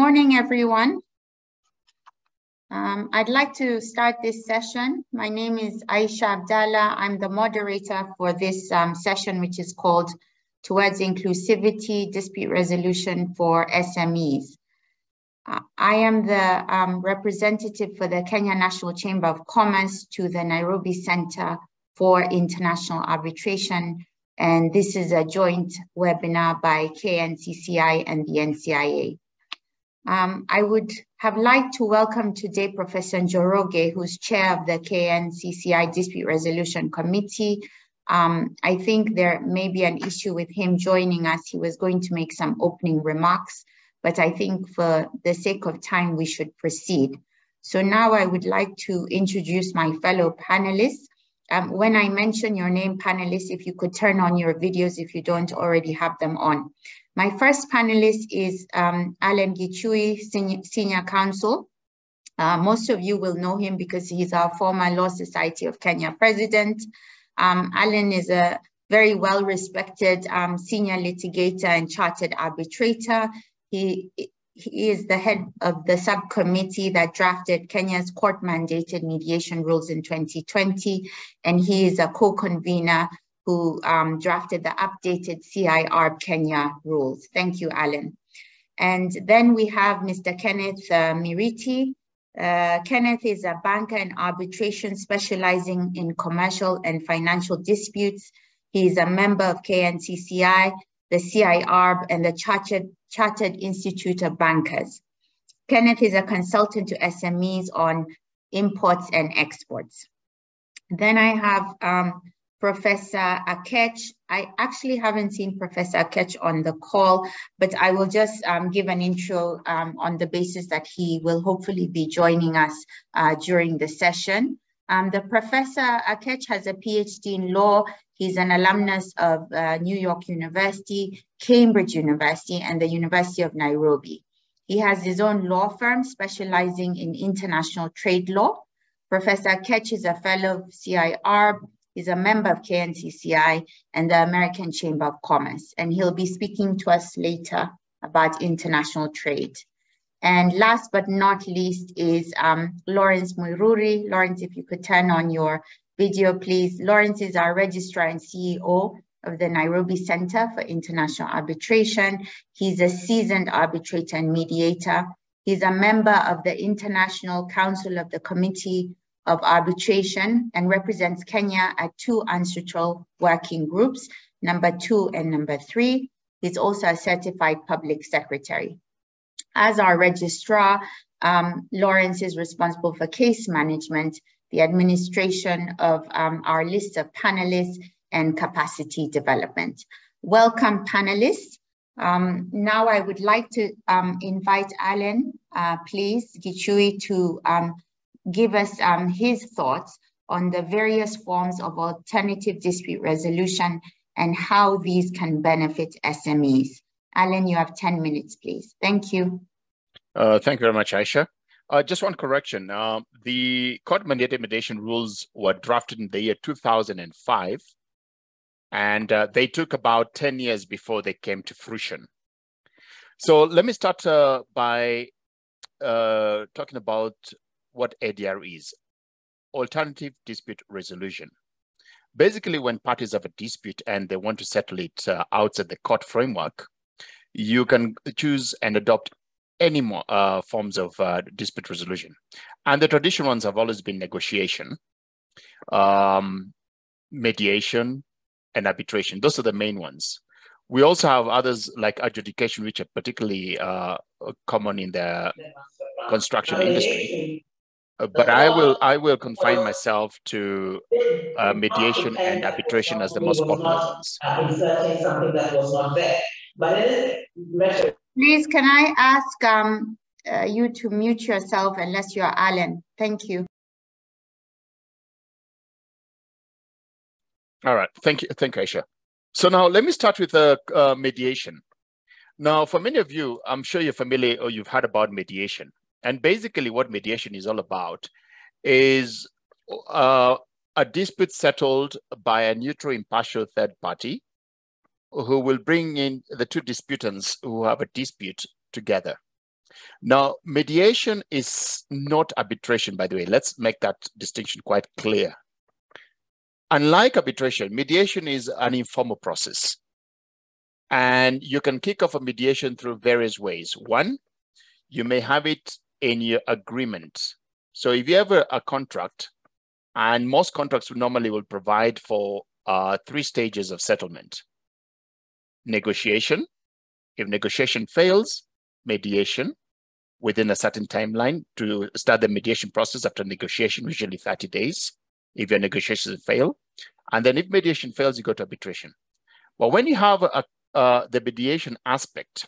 morning, everyone. I'd like to start this session. My name is Aisha Abdallah. I'm the moderator for this session, which is called Towards Inclusivity, Dispute Resolution for SMEs. I am the representative for the Kenya National Chamber of Commerce to the Nairobi Center for International Arbitration. And this is a joint webinar by KNCCI and the NCIA. I would have liked to welcome today Professor Njoroge, who's chair of the KNCCI Dispute Resolution Committee. I think there may be an issue with him joining us. He was going to make some opening remarks, but I think for the sake of time, we should proceed. So now I would like to introduce my fellow panelists. When I mention your name, panelists, if you could turn on your videos if you don't already have them on. My first panelist is Alan Gichui, Senior Counsel. Most of you will know him because he's our former Law Society of Kenya president. Alan is a very well-respected senior litigator and chartered arbitrator. He is the head of the subcommittee that drafted Kenya's court-mandated mediation rules in 2020, and he is a co-convener who drafted the updated CIR Kenya rules. Thank you, Alan. And then we have Mr. Kenneth Miriti. Kenneth is a banker in arbitration specializing in commercial and financial disputes. He is a member of KNCCI, the CIR, and the Chartered Institute of Bankers. Kenneth is a consultant to SMEs on imports and exports. Then I have Professor Akech. I actually haven't seen Professor Akech on the call, but I will just give an intro on the basis that he will hopefully be joining us during the session. The Professor Akech has a PhD in law. He's an alumnus of New York University, Cambridge University, and the University of Nairobi. He has his own law firm specializing in international trade law. Professor Akech is a fellow of CIR. He's a member of KNCCI and the American Chamber of Commerce, and he'll be speaking to us later about international trade. And last but not least is Lawrence Muiruri. Lawrence, if you could turn on your video, please. Lawrence is our registrar and CEO of the Nairobi Center for International Arbitration. He's a seasoned arbitrator and mediator. He's a member of the International Council of the Committee of Arbitration and represents Kenya at 2 UNCITRAL working groups, number 2 and number 3. He's also a certified public secretary. As our registrar, Lawrence is responsible for case management, the administration of our list of panelists, and capacity development. Welcome, panelists. Now I would like to invite Alan, please, Gichui, to give us his thoughts on the various forms of alternative dispute resolution and how these can benefit SMEs. Alan, you have 10 minutes, please. Thank you. Thank you very much, Aisha. Just one correction. The court-mandated mediation rules were drafted in the year 2005, and they took about 10 years before they came to fruition. So let me start by talking about what ADR is, alternative dispute resolution. Basically, when parties have a dispute and they want to settle it outside the court framework, you can choose and adopt any more forms of dispute resolution. And the traditional ones have always been negotiation, mediation, and arbitration. Those are the main ones. We also have others like adjudication, which are particularly common in the construction industry. But I will confine myself to mediation and arbitration as the most popular ones. Inserting something that was not there. Please, can I ask you to mute yourself unless you're Alan? Thank you. All right, thank you, Aisha. So now let me start with mediation. Now, for many of you, I'm sure you're familiar or you've heard about mediation. And basically what mediation is all about is a dispute settled by a neutral, impartial third party who will bring in the two disputants who have a dispute together. Now, mediation is not arbitration, by the way. Let's make that distinction quite clear. Unlike arbitration, mediation is an informal process. And you can kick off a mediation through various ways. One, you may have it in your agreement. So if you have a contract, and most contracts normally will provide for 3 stages of settlement. Negotiation. If negotiation fails, mediation within a certain timeline to start the mediation process after negotiation, usually 30 days, if your negotiations fail. And then if mediation fails, you go to arbitration. But when you have the mediation aspect,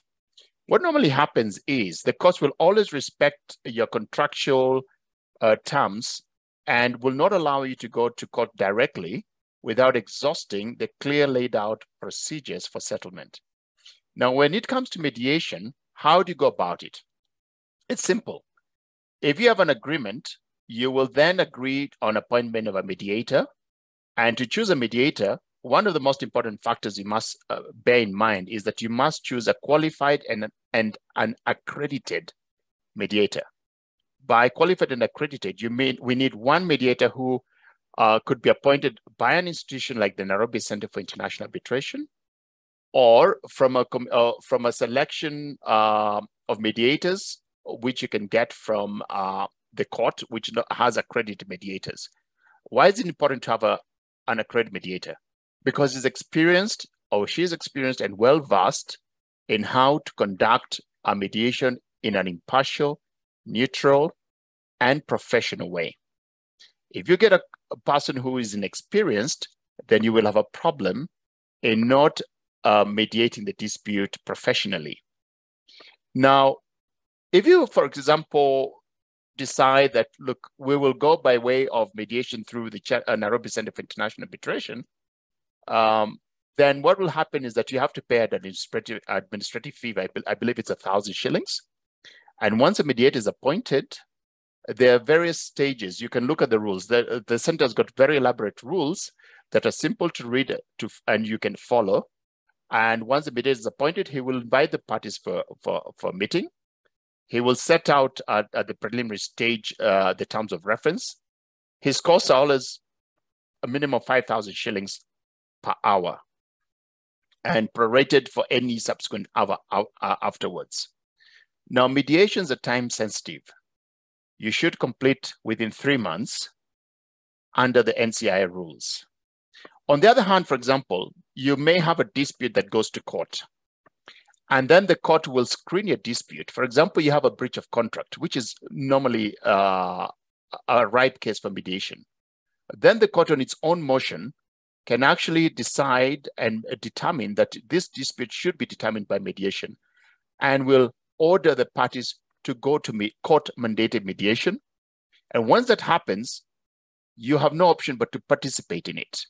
what normally happens is the courts will always respect your contractual terms and will not allow you to go to court directly without exhausting the clear laid out procedures for settlement. Now, when it comes to mediation, how do you go about it? It's simple. If you have an agreement, you will then agree on appointment of a mediator. And to choose a mediator, one of the most important factors you must bear in mind is that you must choose a qualified and an accredited mediator. By qualified and accredited, you mean we need one mediator who could be appointed by an institution like the Nairobi Center for International Arbitration, or from a selection of mediators, which you can get from the court, which has accredited mediators. Why is it important to have an accredited mediator? Because he's experienced, or she is experienced and well-versed in how to conduct a mediation in an impartial, neutral, and professional way. If you get a person who is inexperienced, then you will have a problem in not mediating the dispute professionally. Now, if you, for example, decide that, look, we will go by way of mediation through the Nairobi Center for International Arbitration, then what will happen is that you have to pay an administrative fee. I believe it's 1,000 shillings. And once a mediator is appointed, there are various stages. You can look at the rules. The center has got very elaborate rules that are simple to read and you can follow. And once the mediator is appointed, he will invite the parties for a meeting. He will set out at the preliminary stage the terms of reference. His costs are always a minimum of 5,000 shillings per hour and prorated for any subsequent hour afterwards. Now, mediations are time sensitive. You should complete within 3 months under the NCI rules. On the other hand, for example, you may have a dispute that goes to court. And then the court will screen your dispute. For example, you have a breach of contract, which is normally a ripe case for mediation. Then the court on its own motion can actually decide and determine that this dispute should be determined by mediation and will order the parties to go to court-mandated mediation. And once that happens, you have no option but to participate in it.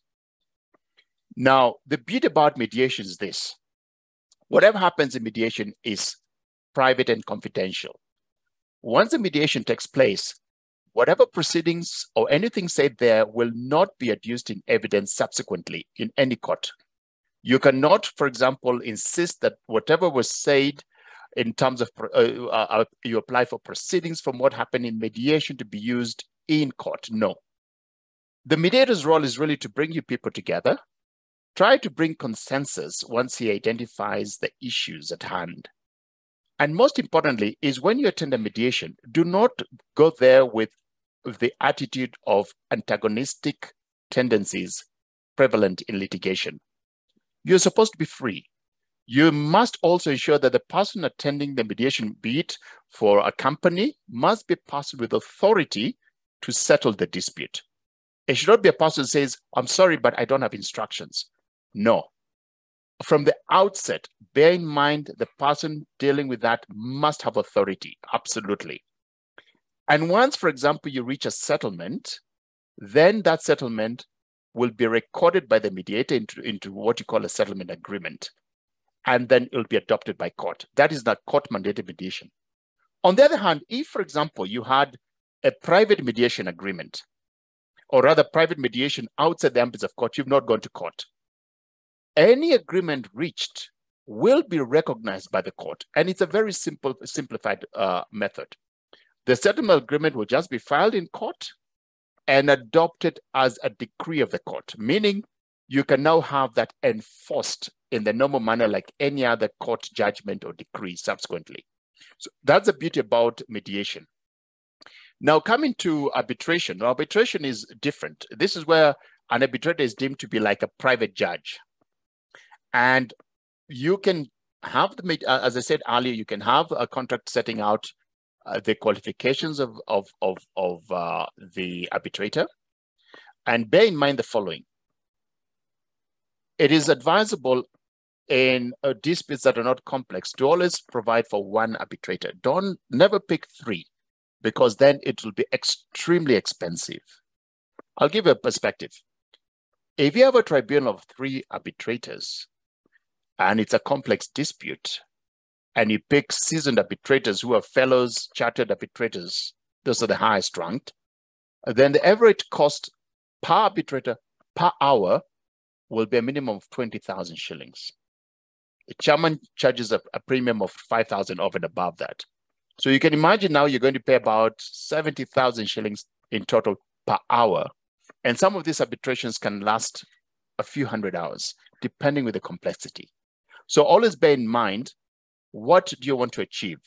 Now, the beauty about mediation is this. Whatever happens in mediation is private and confidential. Once the mediation takes place, whatever proceedings or anything said there will not be adduced in evidence subsequently in any court. You cannot, for example, insist that whatever was said in terms of you apply for proceedings from what happened in mediation to be used in court. No. The mediator's role is really to bring you people together, try to bring consensus once he identifies the issues at hand. And most importantly is when you attend a mediation, do not go there with the attitude of antagonistic tendencies prevalent in litigation. You're supposed to be free. You must also ensure that the person attending the mediation, be it for a company, must be a person with authority to settle the dispute. It should not be a person who says, I'm sorry, but I don't have instructions. No. From the outset, bear in mind the person dealing with that must have authority, absolutely. And once, for example, you reach a settlement, then that settlement will be recorded by the mediator into what you call a settlement agreement. And then it will be adopted by court. That is not court-mandated mediation. On the other hand, if, for example, you had a private mediation agreement, or rather private mediation outside the ambit of court, you've not gone to court. Any agreement reached will be recognized by the court. And it's a very simplified method. The settlement agreement will just be filed in court and adopted as a decree of the court, meaning you can now have that enforced in the normal manner like any other court judgment or decree subsequently. So that's the beauty about mediation. Now, coming to arbitration. Now, arbitration is different. This is where an arbitrator is deemed to be like a private judge. And you can have, as I said earlier, you can have a contract setting out the qualifications of the arbitrator. And bear in mind the following. It is advisable in disputes that are not complex to always provide for one arbitrator. Never pick three, because then it will be extremely expensive. I'll give you a perspective. If you have a tribunal of 3 arbitrators and it's a complex dispute, and you pick seasoned arbitrators who are fellows, chartered arbitrators, those are the highest ranked, then the average cost per arbitrator per hour will be a minimum of 20,000 shillings. The chairman charges a premium of 5,000 over and above that. So you can imagine now you're going to pay about 70,000 shillings in total per hour. And some of these arbitrations can last a few hundred hours, depending with the complexity. So always bear in mind, what do you want to achieve?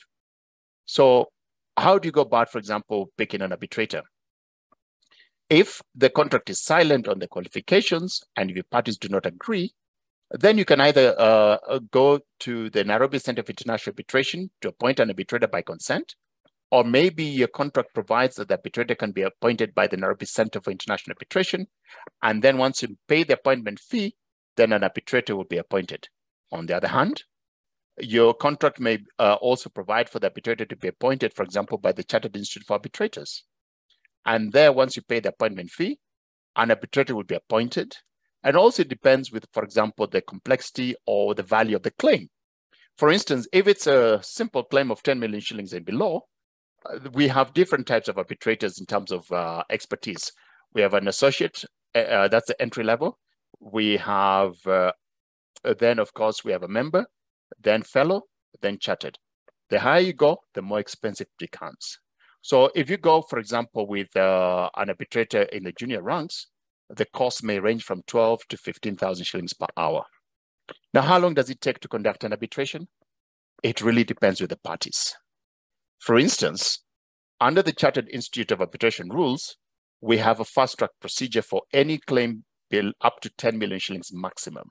So how do you go about, for example, picking an arbitrator? If the contract is silent on the qualifications and if your parties do not agree, then you can either go to the Nairobi Center for International Arbitration to appoint an arbitrator by consent, or maybe your contract provides that the arbitrator can be appointed by the Nairobi Center for International Arbitration. And then once you pay the appointment fee, then an arbitrator will be appointed. On the other hand, your contract may also provide for the arbitrator to be appointed, for example, by the Chartered Institute for Arbitrators. And there, once you pay the appointment fee, an arbitrator will be appointed. And also it depends with, for example, the complexity or the value of the claim. For instance, if it's a simple claim of 10 million shillings and below, we have different types of arbitrators in terms of expertise. We have an associate, that's the entry level. We have, then of course, we have a member, then fellow, then chartered. The higher you go, the more expensive it becomes. So if you go, for example, with an arbitrator in the junior ranks, the cost may range from 12 to 15,000 shillings per hour. Now, how long does it take to conduct an arbitration? It really depends with the parties. For instance, under the Chartered Institute of Arbitration rules, we have a fast-track procedure for any claim bill up to 10 million shillings maximum.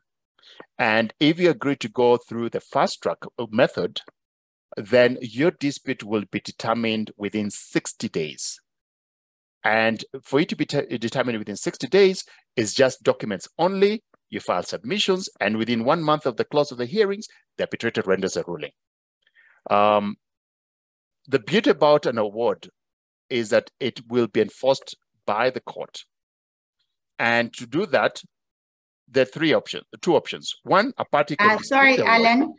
And if you agree to go through the fast-track method, then your dispute will be determined within 60 days. And for it to be determined within 60 days is just documents only. You file submissions, and within 1 month of the close of the hearings, the arbitrator renders a ruling. The beauty about an award is that it will be enforced by the court. And to do that, there are two options. One, a party can sorry, Alan,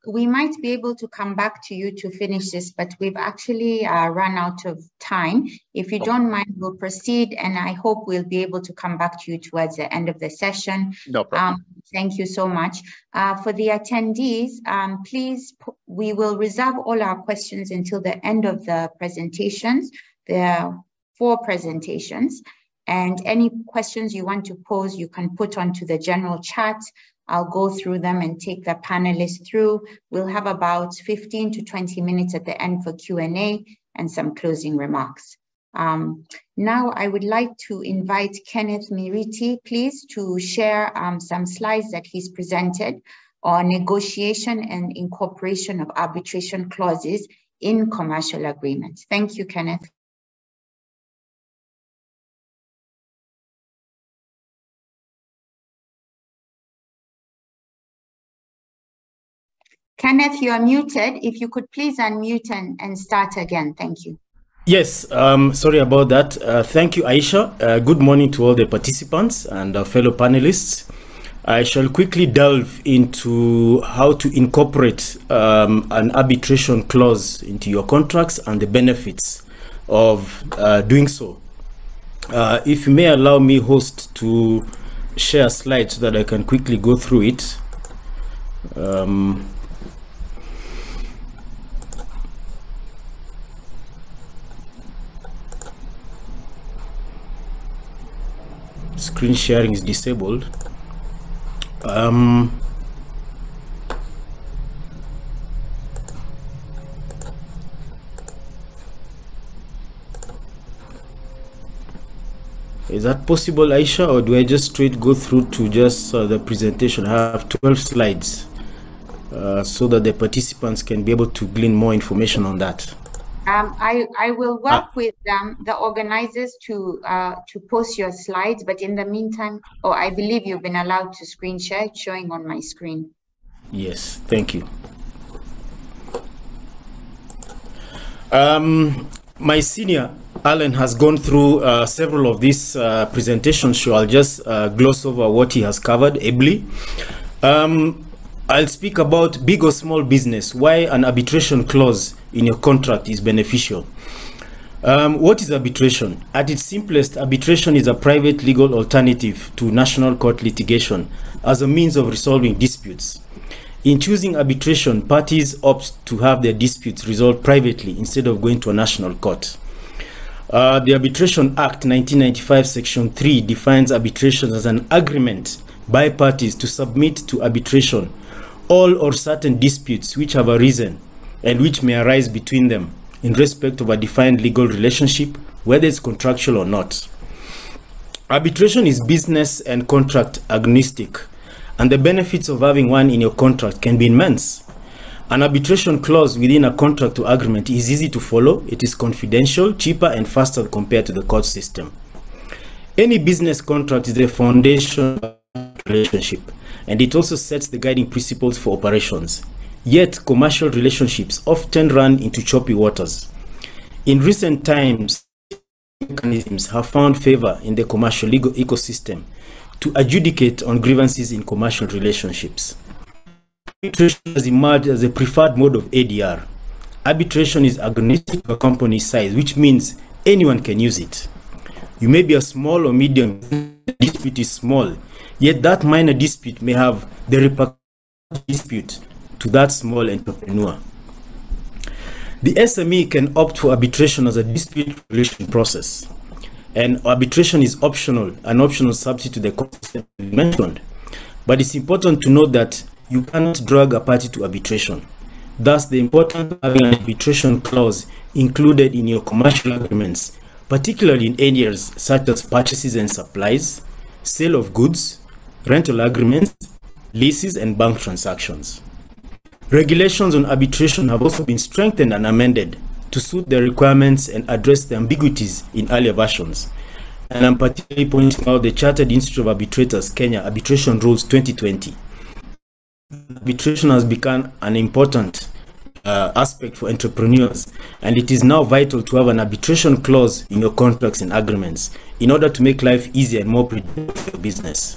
we might be able to come back to you to finish this, but we've actually run out of time. If you don't mind, we'll proceed, and I hope we'll be able to come back to you towards the end of the session. No problem. Thank you so much. For the attendees, please, we will reserve all our questions until the end of the presentations. There are 4 presentations. And any questions you want to pose, you can put onto the general chat. I'll go through them and take the panelists through. We'll have about 15 to 20 minutes at the end for Q&A and some closing remarks. Now I would like to invite Kenneth Miriti, please, to share some slides that he's presented on negotiation and incorporation of arbitration clauses in commercial agreements. Thank you, Kenneth. Kenneth, you are muted. If you could please unmute and start again. Thank you. Yes, sorry about that. Thank you, Aisha. Good morning to all the participants and fellow panelists. I shall quickly delve into how to incorporate an arbitration clause into your contracts and the benefits of doing so. If you may allow me, host, to share slides so that I can quickly go through it. Screen sharing is disabled. Is that possible, Aisha, or do I just straight go through to just the presentation? I have 12 slides so that the participants can be able to glean more information on that. I will work with the organizers to post your slides, but in the meantime, I believe you've been allowed to screen share. It's showing on my screen. Yes, thank you. My senior, Alan, has gone through several of these presentations, so I'll just gloss over what he has covered ably. I'll speak about big or small business, why an arbitration clause in your contract is beneficial. What is arbitration? At its simplest, arbitration is a private legal alternative to national court litigation as a means of resolving disputes. In choosing arbitration, parties opt to have their disputes resolved privately instead of going to a national court. The Arbitration Act 1995 Section 3 defines arbitration as an agreement by parties to submit to arbitration all or certain disputes which have arisen and which may arise between them in respect of a defined legal relationship, whether it's contractual or not. Arbitration is business and contract agnostic, and the benefits of having one in your contract can be immense. An arbitration clause within a contract or agreement is easy to follow, it is confidential, cheaper, and faster compared to the court system. Any business contract is the foundation of a relationship, and it also sets the guiding principles for operations. Yet, commercial relationships often run into choppy waters. In recent times, mechanisms have found favor in the commercial legal ecosystem to adjudicate on grievances in commercial relationships. Arbitration has emerged as a preferred mode of ADR. Arbitration is agnostic to a company size, which means anyone can use it. You may be a small or medium, the dispute is small, yet that minor dispute may have the repercussion dispute to that small entrepreneur. The SME can opt for arbitration as a dispute resolution process, and arbitration is optional, an optional substitute to the court system mentioned. But it's important to note that you cannot drag a party to arbitration. Thus, the importance of having an arbitration clause included in your commercial agreements, particularly in areas such as purchases and supplies, sale of goods, rental agreements, leases, and bank transactions. Regulations on arbitration have also been strengthened and amended to suit the requirements and address the ambiguities in earlier versions. And I'm particularly pointing out the Chartered Institute of Arbitrators Kenya Arbitration Rules 2020. Arbitration has become an important aspect for entrepreneurs, and it is now vital to have an arbitration clause in your contracts and agreements in order to make life easier and more predictable for your business.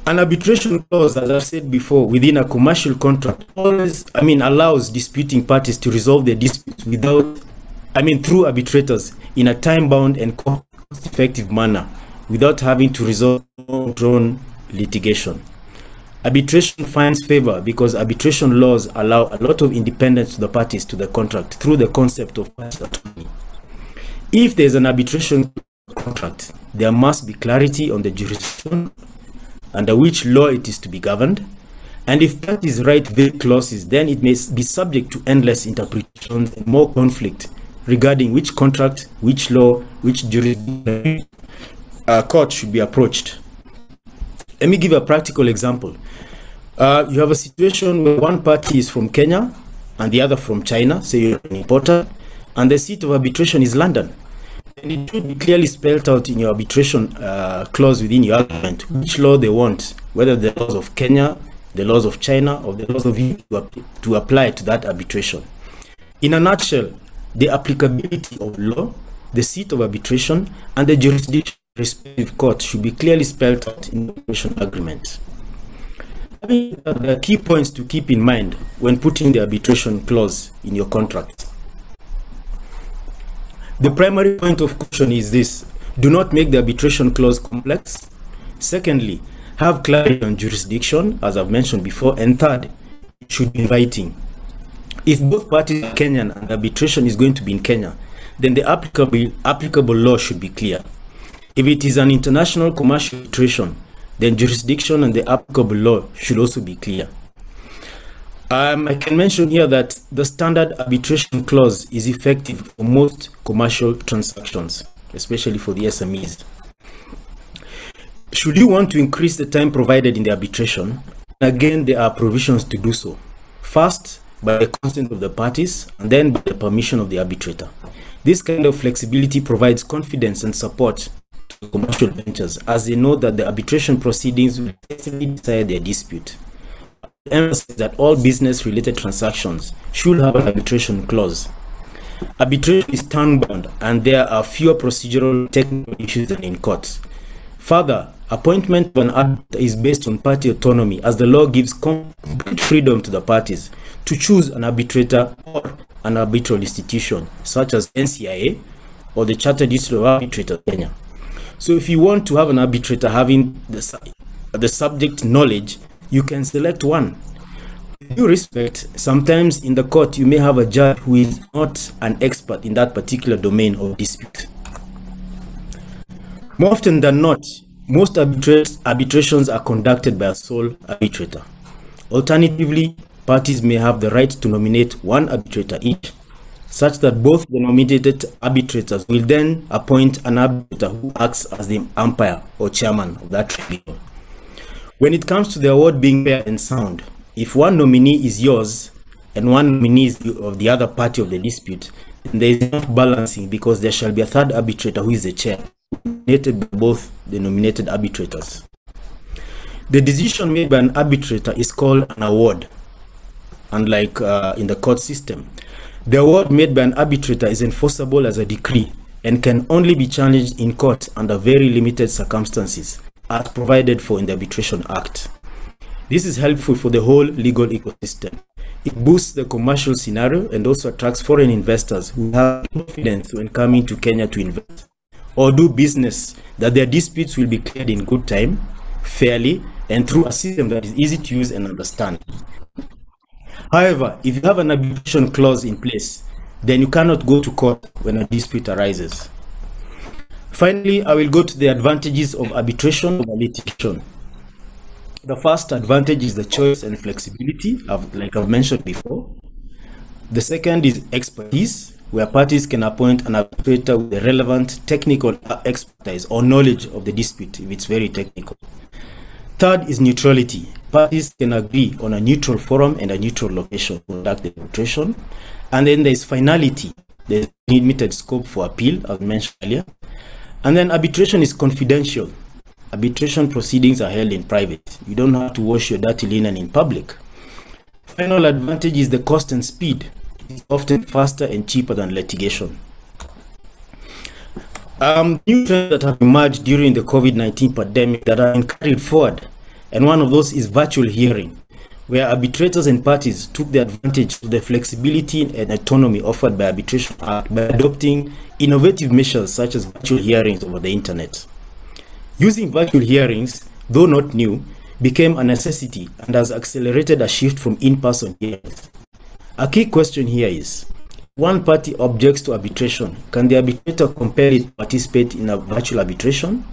An arbitration clause, as I've said before, within a commercial contract allows disputing parties to resolve their disputes through arbitrators in a time-bound and cost-effective manner without having to resolve drawn litigation. Arbitration finds favor because arbitration laws allow a lot of independence to the parties to the contract through the concept of party autonomy. If there is an arbitration contract, there must be clarity on the jurisdiction under which law it is to be governed, and if parties write vague clauses, then it may be subject to endless interpretations and more conflict regarding which contract, which law, which jurisdiction court should be approached. Let me give a practical example. You have a situation where one party is from Kenya and the other from China, say you're an importer, and the seat of arbitration is London. And it should be clearly spelled out in your arbitration clause within your agreement which law they want, whether the laws of Kenya, the laws of China, or the laws of EU to apply to that arbitration. In a nutshell, the applicability of law, the seat of arbitration, and the jurisdiction of the respective court should be clearly spelled out in the arbitration agreement. There are key points to keep in mind when putting the arbitration clause in your contract. The primary point of caution is this: do not make the arbitration clause complex. Secondly, have clarity on jurisdiction, as I've mentioned before, and third, it should be inviting. If both parties are Kenyan and arbitration is going to be in Kenya, then the applicable law should be clear. If it is an international commercial arbitration, then jurisdiction and the applicable law should also be clear. I can mention here that the standard arbitration clause is effective for most commercial transactions, especially for the SMEs. Should you want to increase the time provided in the arbitration, again, there are provisions to do so. First, by the consent of the parties, and then by the permission of the arbitrator. This kind of flexibility provides confidence and support to commercial ventures, as they know that the arbitration proceedings will effectively decide their dispute. Emphasize that all business-related transactions should have an arbitration clause. Arbitration is time-bound, and there are fewer procedural technical issues than in courts. Further, appointment of an arbitrator is based on party autonomy, as the law gives complete freedom to the parties to choose an arbitrator or an arbitral institution, such as NCIA or the Chartered Institute of Arbitrators Kenya. So if you want to have an arbitrator having the subject knowledge, you can select one. With due respect, sometimes in the court you may have a judge who is not an expert in that particular domain of dispute. More often than not, most arbitrations are conducted by a sole arbitrator. Alternatively, parties may have the right to nominate one arbitrator each, such that both the nominated arbitrators will then appoint an arbitrator who acts as the umpire or chairman of that tribunal. When it comes to the award being fair and sound, if one nominee is yours and one nominee is of the other party of the dispute, then there is enough balancing, because there shall be a third arbitrator who is the chair, nominated by both the nominated arbitrators. The decision made by an arbitrator is called an award, unlike in the court system. The award made by an arbitrator is enforceable as a decree and can only be challenged in court under very limited circumstances, as provided for in the Arbitration Act. This is helpful for the whole legal ecosystem. It boosts the commercial scenario and also attracts foreign investors who have confidence when coming to Kenya to invest or do business, that their disputes will be cleared in good time, fairly, and through a system that is easy to use and understand. However, if you have an arbitration clause in place, then you cannot go to court when a dispute arises. Finally, I will go to the advantages of arbitration over litigation. The first advantage is the choice and flexibility, like I've mentioned before. The second is expertise, where parties can appoint an arbitrator with the relevant technical expertise or knowledge of the dispute if it's very technical. Third is neutrality. Parties can agree on a neutral forum and a neutral location to conduct the arbitration. And then there's finality. There's limited scope for appeal, as mentioned earlier. And then arbitration is confidential. Arbitration proceedings are held in private. You don't have to wash your dirty linen in public. Final advantage is the cost and speed. It's often faster and cheaper than litigation. New trends that have emerged during the COVID-19 pandemic that are carried forward, and one of those is virtual hearing, where arbitrators and parties took the advantage of the flexibility and autonomy offered by Arbitration Act by adopting innovative measures such as virtual hearings over the internet. Using virtual hearings, though not new, became a necessity and has accelerated a shift from in-person hearings. A key question here is, one party objects to arbitration, can the arbitrator compel it to participate in a virtual arbitration?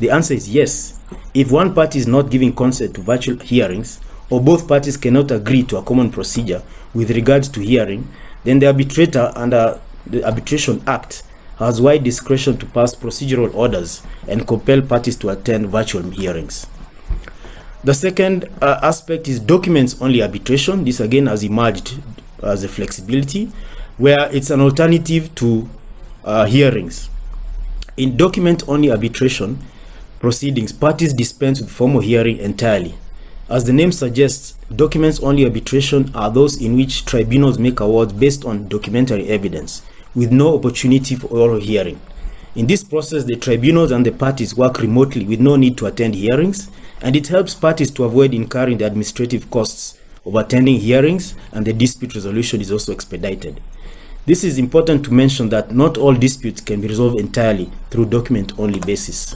The answer is yes. If one party is not giving consent to virtual hearings, or both parties cannot agree to a common procedure with regards to hearing, then the arbitrator under the Arbitration Act has wide discretion to pass procedural orders and compel parties to attend virtual hearings. The second aspect is documents-only arbitration. This again has emerged as a flexibility, where it's an alternative to hearings. In document-only arbitration proceedings, parties dispense with formal hearing entirely. As the name suggests, documents-only arbitration are those in which tribunals make awards based on documentary evidence, with no opportunity for oral hearing. In this process, the tribunals and the parties work remotely with no need to attend hearings, and it helps parties to avoid incurring the administrative costs of attending hearings, and the dispute resolution is also expedited. This is important to mention that not all disputes can be resolved entirely through document-only basis.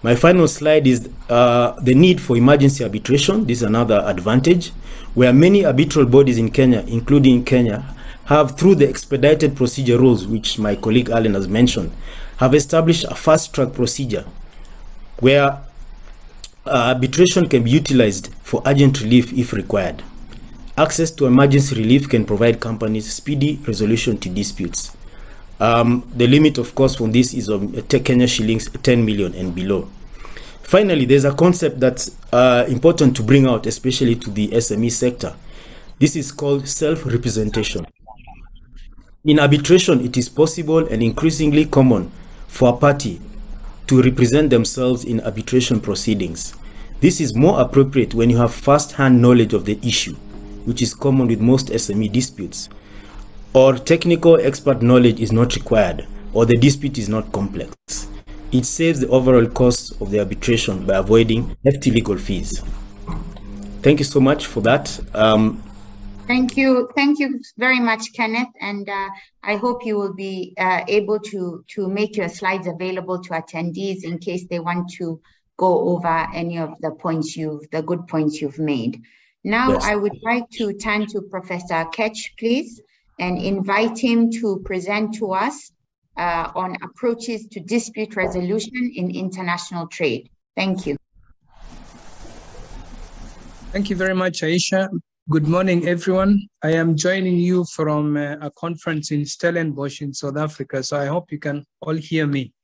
My final slide is the need for emergency arbitration. This is another advantage, where many arbitral bodies in Kenya, including Kenya, have, through the expedited procedure rules, which my colleague Alan has mentioned, have established a fast-track procedure where arbitration can be utilized for urgent relief if required. Access to emergency relief can provide companies speedy resolution to disputes. The limit, of course, from this is Kenya shillings 10 million and below. Finally, there's a concept that's important to bring out, especially to the SME sector. This is called self-representation. In arbitration, it is possible and increasingly common for a party to represent themselves in arbitration proceedings. This is more appropriate when you have first-hand knowledge of the issue, which is common with most SME disputes, or technical expert knowledge is not required, or the dispute is not complex. It saves the overall cost of the arbitration by avoiding hefty legal fees. Thank you so much for that. Thank you very much, Kenneth, and I hope you will be able to make your slides available to attendees in case they want to go over any of the points the good points you've made. Now, yes. I would like to turn to Professor Ketch, please, and invite him to present to us on approaches to dispute resolution in international trade. Thank you. Thank you very much, Aisha. Good morning, everyone. I am joining you from a conference in Stellenbosch in South Africa, so I hope you can all hear me.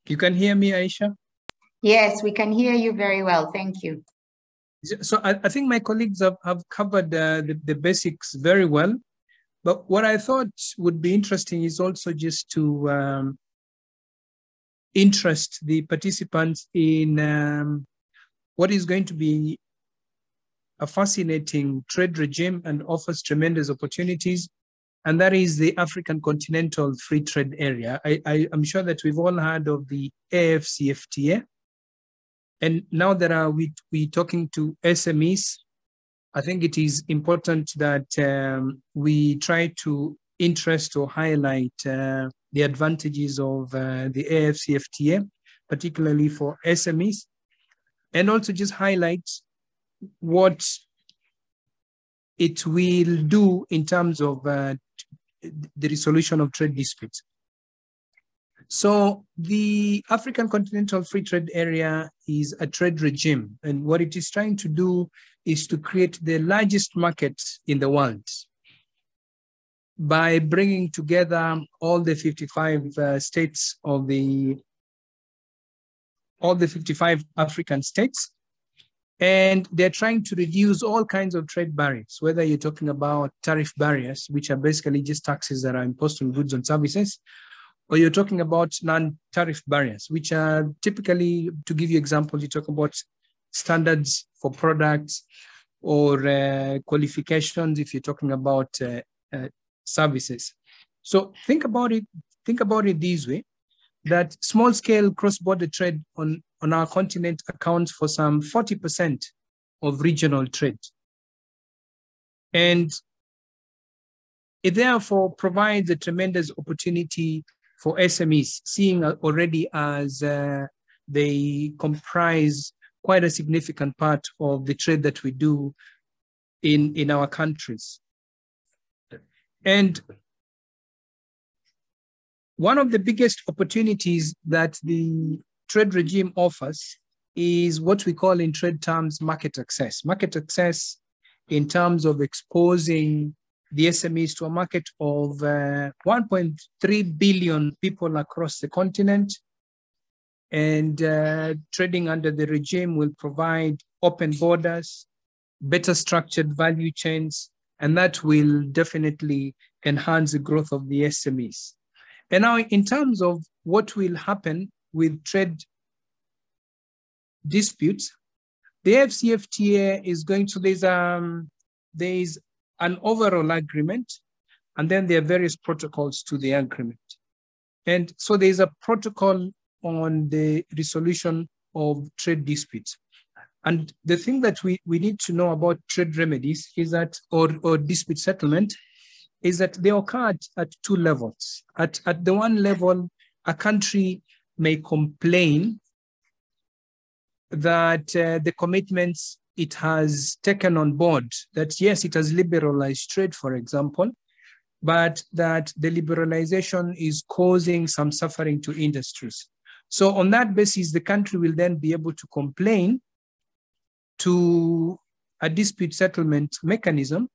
You can hear me, Aisha? Yes, we can hear you very well. Thank you. So I think my colleagues have covered the basics very well. But what I thought would be interesting is also just to interest the participants in what is going to be a fascinating trade regime and offers tremendous opportunities, and that is the African Continental Free Trade Area. I'm sure that we've all heard of the AFCFTA. And now that we're talking to SMEs, I think it is important that we try to interest or highlight the advantages of the AFCFTA, particularly for SMEs, and also just highlight what it will do in terms of the resolution of trade disputes. So the African Continental Free Trade Area is a trade regime, and what it is trying to do is to create the largest market in the world by bringing together all the 55 states of all the 55 African states. And they're trying to reduce all kinds of trade barriers, whether you're talking about tariff barriers, which are basically just taxes that are imposed on goods and services, or you're talking about non-tariff barriers, which are typically, to give you examples, you talk about standards for products or qualifications if you're talking about services. So think about it this way, that small-scale cross-border trade on our continent accounts for some 40% of regional trade. And it therefore provides a tremendous opportunity for SMEs, seeing already as they comprise quite a significant part of the trade that we do in our countries. And one of the biggest opportunities that the trade regime offers is what we call in trade terms market access. Market access in terms of exposing the SMEs to a market of 1.3 billion people across the continent. And trading under the regime will provide open borders, better structured value chains, and that will definitely enhance the growth of the SMEs. And now in terms of what will happen with trade disputes, the AFCFTA is going to, there is an overall agreement, and then there are various protocols to the agreement. And so there's a protocol on the resolution of trade disputes. And the thing that we need to know about trade remedies is that, or dispute settlement, is that they occur at two levels. At the one level, a country may complain that the commitments it has taken on board, that yes, it has liberalized trade, for example, but that the liberalization is causing some suffering to industries. So on that basis, the country will then be able to complain to a dispute settlement mechanism.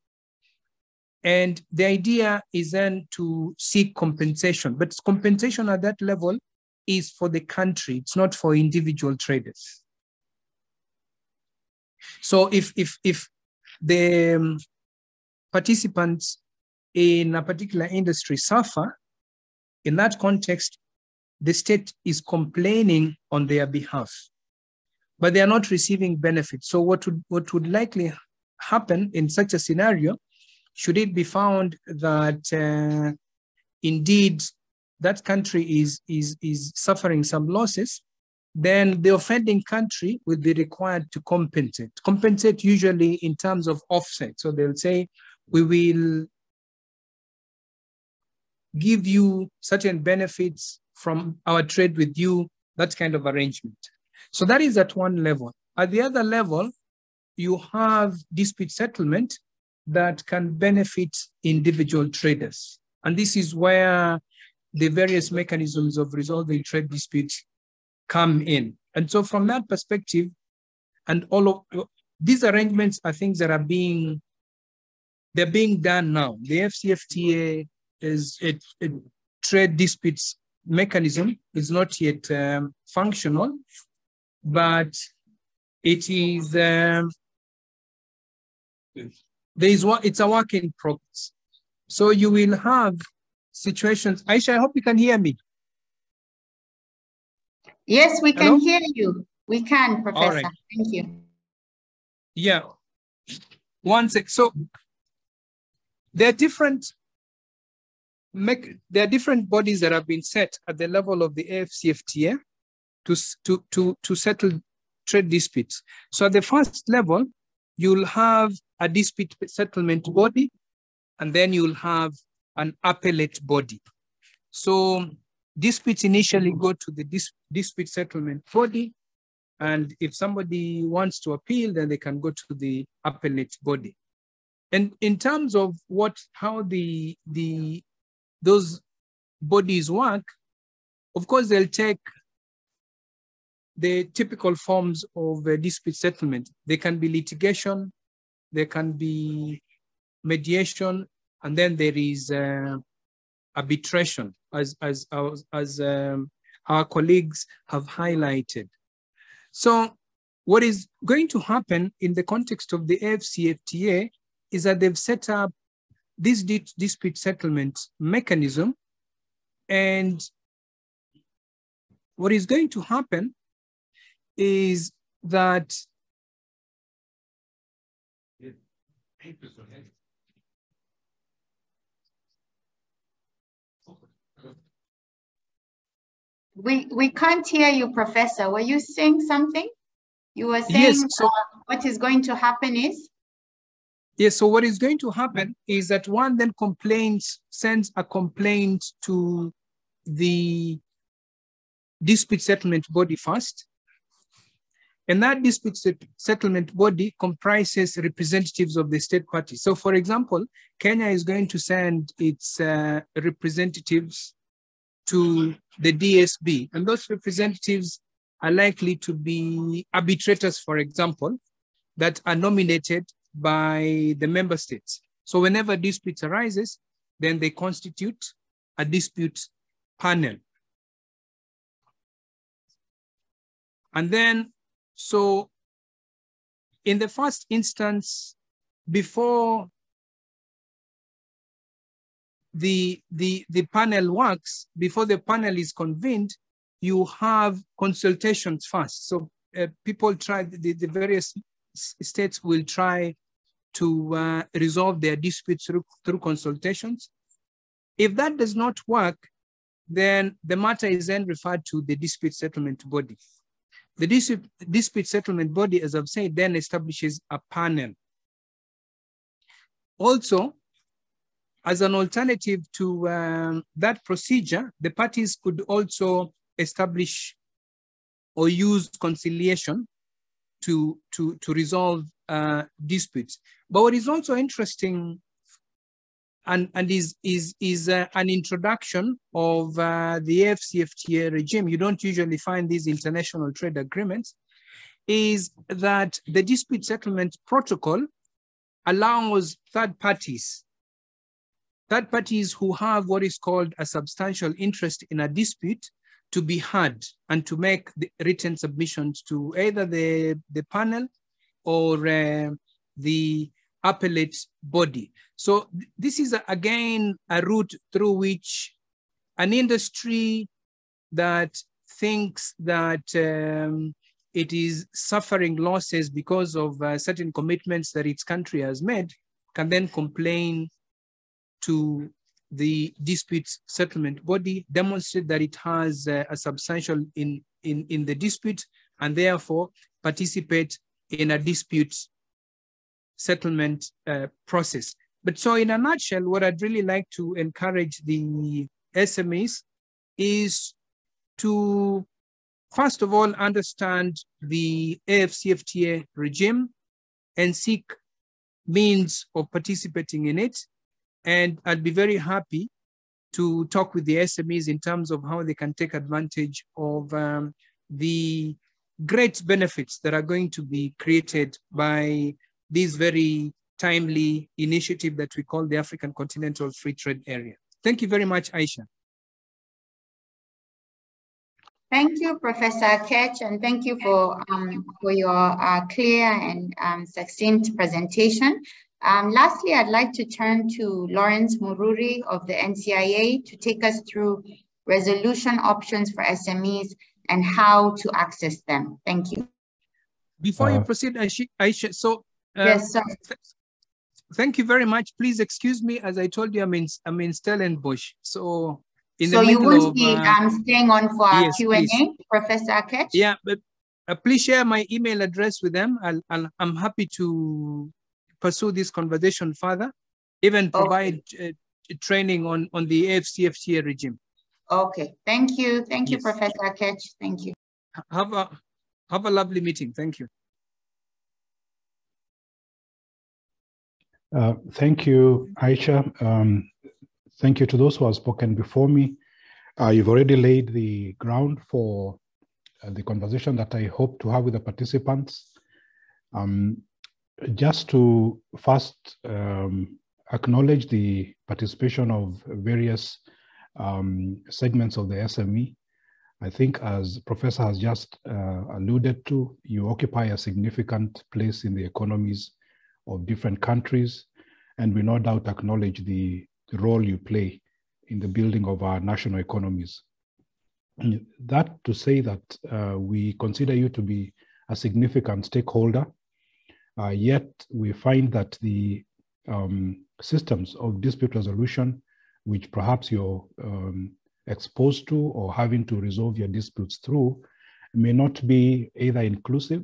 And the idea is then to seek compensation, but compensation at that level is for the country. It's not for individual traders. So if the participants in a particular industry suffer, in that context, the state is complaining on their behalf, but they are not receiving benefits. So what would likely happen in such a scenario, should it be found that indeed that country is suffering some losses, then the offending country will be required to compensate. Compensate usually in terms of offset. So they'll say, we will give you certain benefits from our trade with you, that kind of arrangement. So that is at one level. At the other level, you have dispute settlement that can benefit individual traders. And this is where the various mechanisms of resolving trade disputes come in. And so from that perspective, and all of these arrangements are things that are being done now. The FCFTA is a trade disputes mechanism, is not yet functional, but it is it's a work in progress. So you will have situations. Aisha, I hope you can hear me. Yes, we can hear you. We can, Professor. All right. Thank you. Yeah. One sec. So there are different bodies that have been set at the level of the AFCFTA to settle trade disputes. So at the first level, you'll have a dispute settlement body, and then you'll have an appellate body. So disputes initially go to the dispute settlement body, and if somebody wants to appeal, then they can go to the appellate body. And in terms of how those bodies work, of course, they'll take the typical forms of dispute settlement. They can be litigation, there can be mediation, and then there is arbitration, as our colleagues have highlighted. So what is going to happen in the context of the AFCFTA is that they've set up this dispute settlement mechanism, and what is going to happen is that we can't hear you, Professor. Were you saying something? You were saying yes, so, what is going to happen is? Yes, so what is going to happen is that one then sends a complaint to the dispute settlement body first. And that dispute settlement body comprises representatives of the state parties. So for example, Kenya is going to send its representatives to the DSB. And those representatives are likely to be arbitrators, for example, that are nominated by the member states. So whenever disputes arises, then they constitute a dispute panel. And then, so in the first instance, before the panel works, before the panel is convened, you have consultations first. So people try, the various states will try to resolve their disputes through consultations. If that does not work, then the matter is then referred to the dispute settlement body. The dispute settlement body, as I've said, then establishes a panel. Also, as an alternative to that procedure, the parties could also establish or use conciliation to resolve disputes. But what is also interesting and is an introduction of the AFCFTA regime. You don't usually find these international trade agreements, is that the dispute settlement protocol allows third parties who have what is called a substantial interest in a dispute to be heard and to make the written submissions to either the panel or the appellate body. So this is again a route through which an industry that thinks that it is suffering losses because of certain commitments that its country has made can then complain to the dispute settlement body, demonstrate that it has a substantial in the dispute, and therefore participate in a dispute settlement process. But so in a nutshell, what I'd really like to encourage the SMEs is to, first of all, understand the AFCFTA regime and seek means of participating in it. And I'd be very happy to talk with the SMEs in terms of how they can take advantage of the great benefits that are going to be created by this very timely initiative that we call the African Continental Free Trade Area. Thank you very much, Aisha. Thank you, Professor Ketch, and thank you for your clear and succinct presentation. Lastly, I'd like to turn to Lawrence Mururi of the NCIA to take us through resolution options for SMEs and how to access them. Thank you. Before you proceed, Aisha, so yes, sir. Thank you very much. Please excuse me, as I told you, I'm in Stellenbosch. So you won't be staying on for our Q&A, please. Professor Ketch? Yeah, but please share my email address with them. I'm happy to pursue this conversation further, even provide training on the AFCFTA regime. Okay, thank you. Thank you, Yes. Professor Ketch. Thank you. Have a lovely meeting. Thank you. Thank you, Aisha. Thank you to those who have spoken before me. You've already laid the ground for the conversation that I hope to have with the participants. Just to first acknowledge the participation of various segments of the SME. I think, as Professor has just alluded to, you occupy a significant place in the economies of different countries, and we no doubt acknowledge the role you play in the building of our national economies. That to say that we consider you to be a significant stakeholder, yet we find that the systems of dispute resolution, which perhaps you're exposed to or having to resolve your disputes through, may not be either inclusive,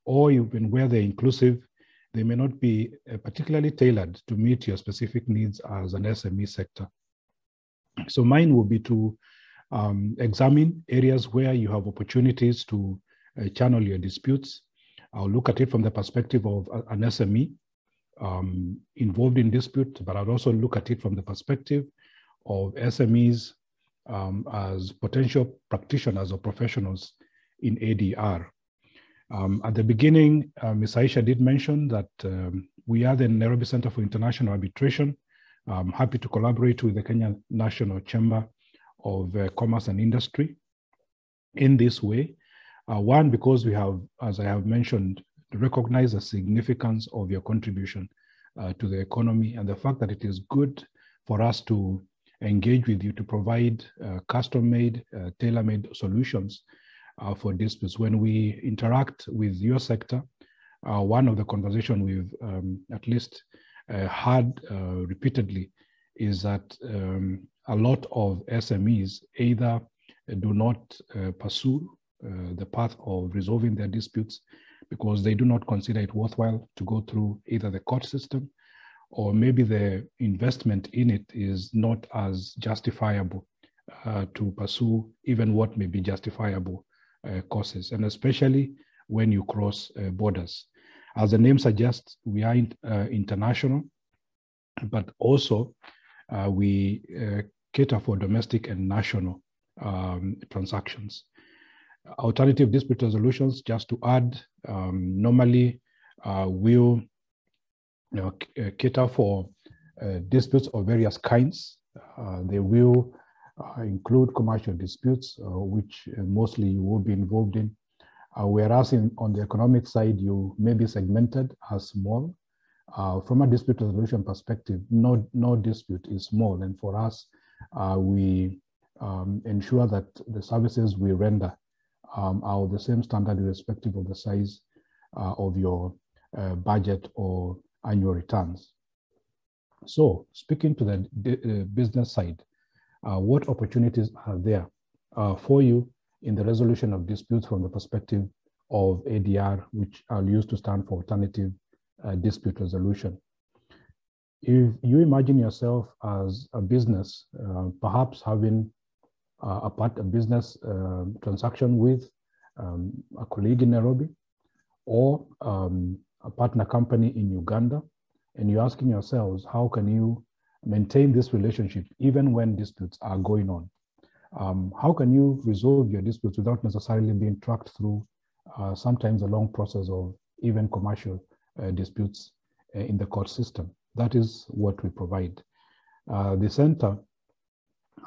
or even where they're inclusive, they may not be particularly tailored to meet your specific needs as an SME sector. So mine will be to examine areas where you have opportunities to channel your disputes. I'll look at it from the perspective of an SME involved in dispute, but I'll also look at it from the perspective of SMEs as potential practitioners or professionals in ADR. At the beginning, Ms. Aisha did mention that we are the Nairobi Center for International Arbitration. I'm happy to collaborate with the Kenya National Chamber of Commerce and Industry in this way. One, because we have, as I have mentioned, recognize the significance of your contribution to the economy and the fact that it is good for us to engage with you to provide custom-made, tailor-made solutions for disputes. When we interact with your sector, one of the conversations we've at least had repeatedly is that a lot of SMEs either do not pursue the path of resolving their disputes because they do not consider it worthwhile to go through either the court system, or maybe the investment in it is not as justifiable to pursue even what may be justifiable causes, and especially when you cross borders. As the name suggests, we are international, but also we cater for domestic and national transactions. Alternative dispute resolutions, just to add, normally will cater for disputes of various kinds. They will include commercial disputes, which mostly you will be involved in. Whereas on the economic side, you may be segmented as small. From a dispute resolution perspective, no dispute is small. And for us, we ensure that the services we render are of the same standard irrespective of the size of your budget or annual returns. So speaking to the business side, what opportunities are there for you in the resolution of disputes from the perspective of ADR, which I'll use to stand for alternative dispute resolution? If you imagine yourself as a business, perhaps having a business transaction with a colleague in Nairobi, or a partner company in Uganda, and you're asking yourselves, how can you maintain this relationship even when disputes are going on? How can you resolve your disputes without necessarily being tracked through sometimes a long process of even commercial disputes in the court system? That is what we provide. The center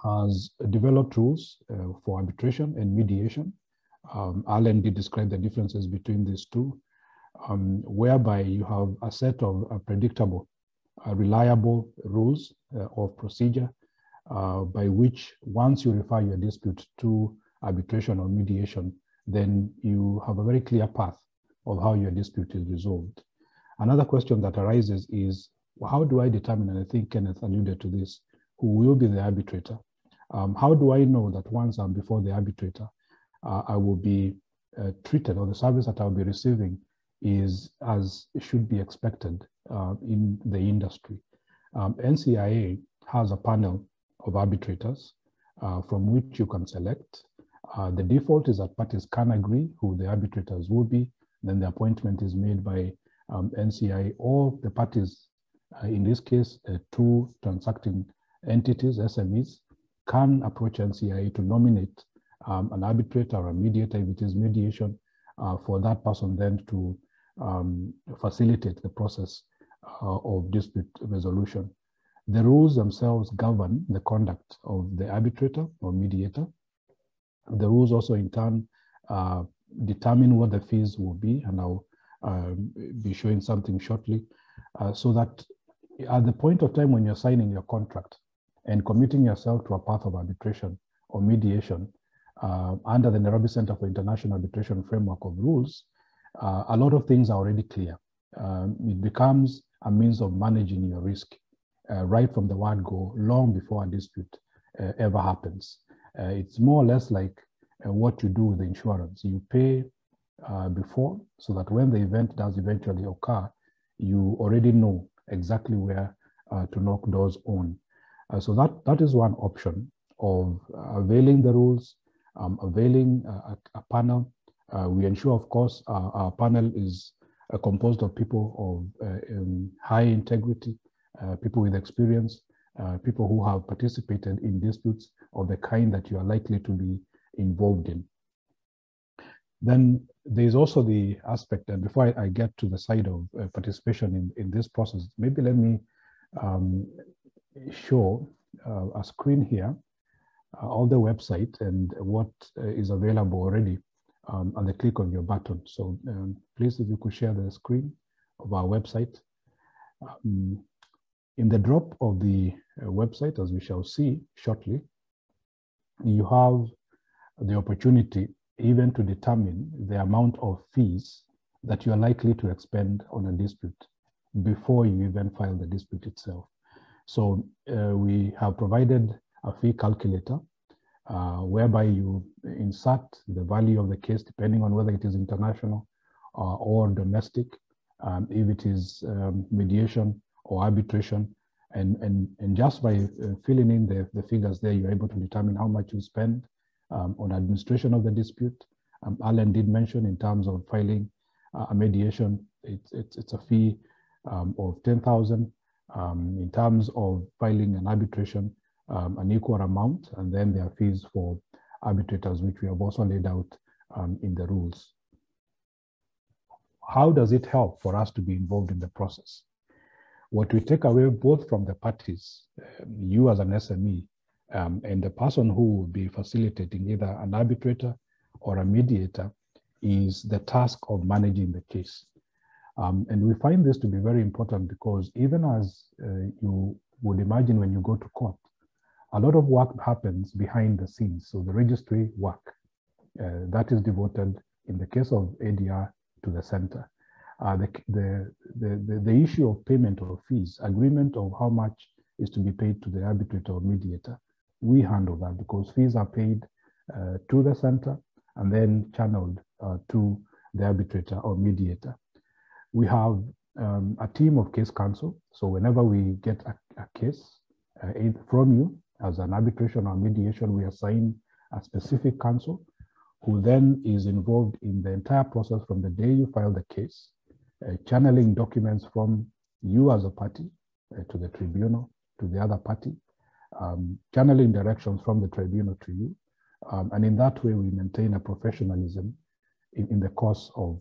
has developed rules for arbitration and mediation. Alan did describe the differences between these two, whereby you have a set of predictable, reliable rules of procedure by which once you refer your dispute to arbitration or mediation, then you have a very clear path of how your dispute is resolved. Another question that arises is, how do I determine, and I think Kenneth alluded to this, who will be the arbitrator? How do I know that once I'm before the arbitrator, I will be treated, or the service that I'll be receiving is as should be expected in the industry? NCIA has a panel of arbitrators from which you can select. The default is that parties can agree who the arbitrators will be. Then the appointment is made by NCIA or the parties, in this case, two transacting entities, SMEs, can approach NCIA to nominate an arbitrator or a mediator, if it is mediation, for that person then to facilitate the process of dispute resolution. The rules themselves govern the conduct of the arbitrator or mediator. The rules also in turn determine what the fees will be, and I'll be showing something shortly, so that at the point of time when you're signing your contract and committing yourself to a path of arbitration or mediation under the Nairobi Center for International Arbitration framework of rules, a lot of things are already clear. It becomes a means of managing your risk right from the word go, long before a dispute ever happens. It's more or less like what you do with the insurance. You pay before, so that when the event does eventually occur, you already know exactly where to knock doors on. So that is one option of availing the rules, availing a panel. We ensure, of course, our panel is composed of people of high integrity, people with experience, people who have participated in disputes of the kind that you are likely to be involved in. Then there's also the aspect, and before I get to the side of participation in this process, maybe let me show a screen here of the website and what is available already at the click of your button. So please, if you could share the screen of our website. In the drop of the website, as we shall see shortly, you have the opportunity even to determine the amount of fees that you are likely to expend on a dispute before you even file the dispute itself. So we have provided a fee calculator whereby you insert the value of the case depending on whether it is international or domestic, if it is mediation or arbitration, And just by filling in the figures there, you're able to determine how much you spend on administration of the dispute. Alan did mention in terms of filing a mediation, it's a fee of 10,000. In terms of filing an arbitration, an equal amount, and then there are fees for arbitrators, which we have also laid out in the rules. How does it help for us to be involved in the process? What we take away both from the parties, you as an SME, and the person who will be facilitating either an arbitrator or a mediator, is the task of managing the case. And we find this to be very important because even as you would imagine when you go to court, a lot of work happens behind the scenes. So the registry work, that is devoted, in the case of ADR, to the center. The issue of payment of fees, agreement of how much is to be paid to the arbitrator or mediator, we handle that because fees are paid to the center and then channeled to the arbitrator or mediator. We have a team of case counsel. So whenever we get a case from you as an arbitration or mediation, we assign a specific counsel who then is involved in the entire process from the day you file the case, channeling documents from you as a party to the tribunal, to the other party, channeling directions from the tribunal to you. And in that way, we maintain a professionalism in the course of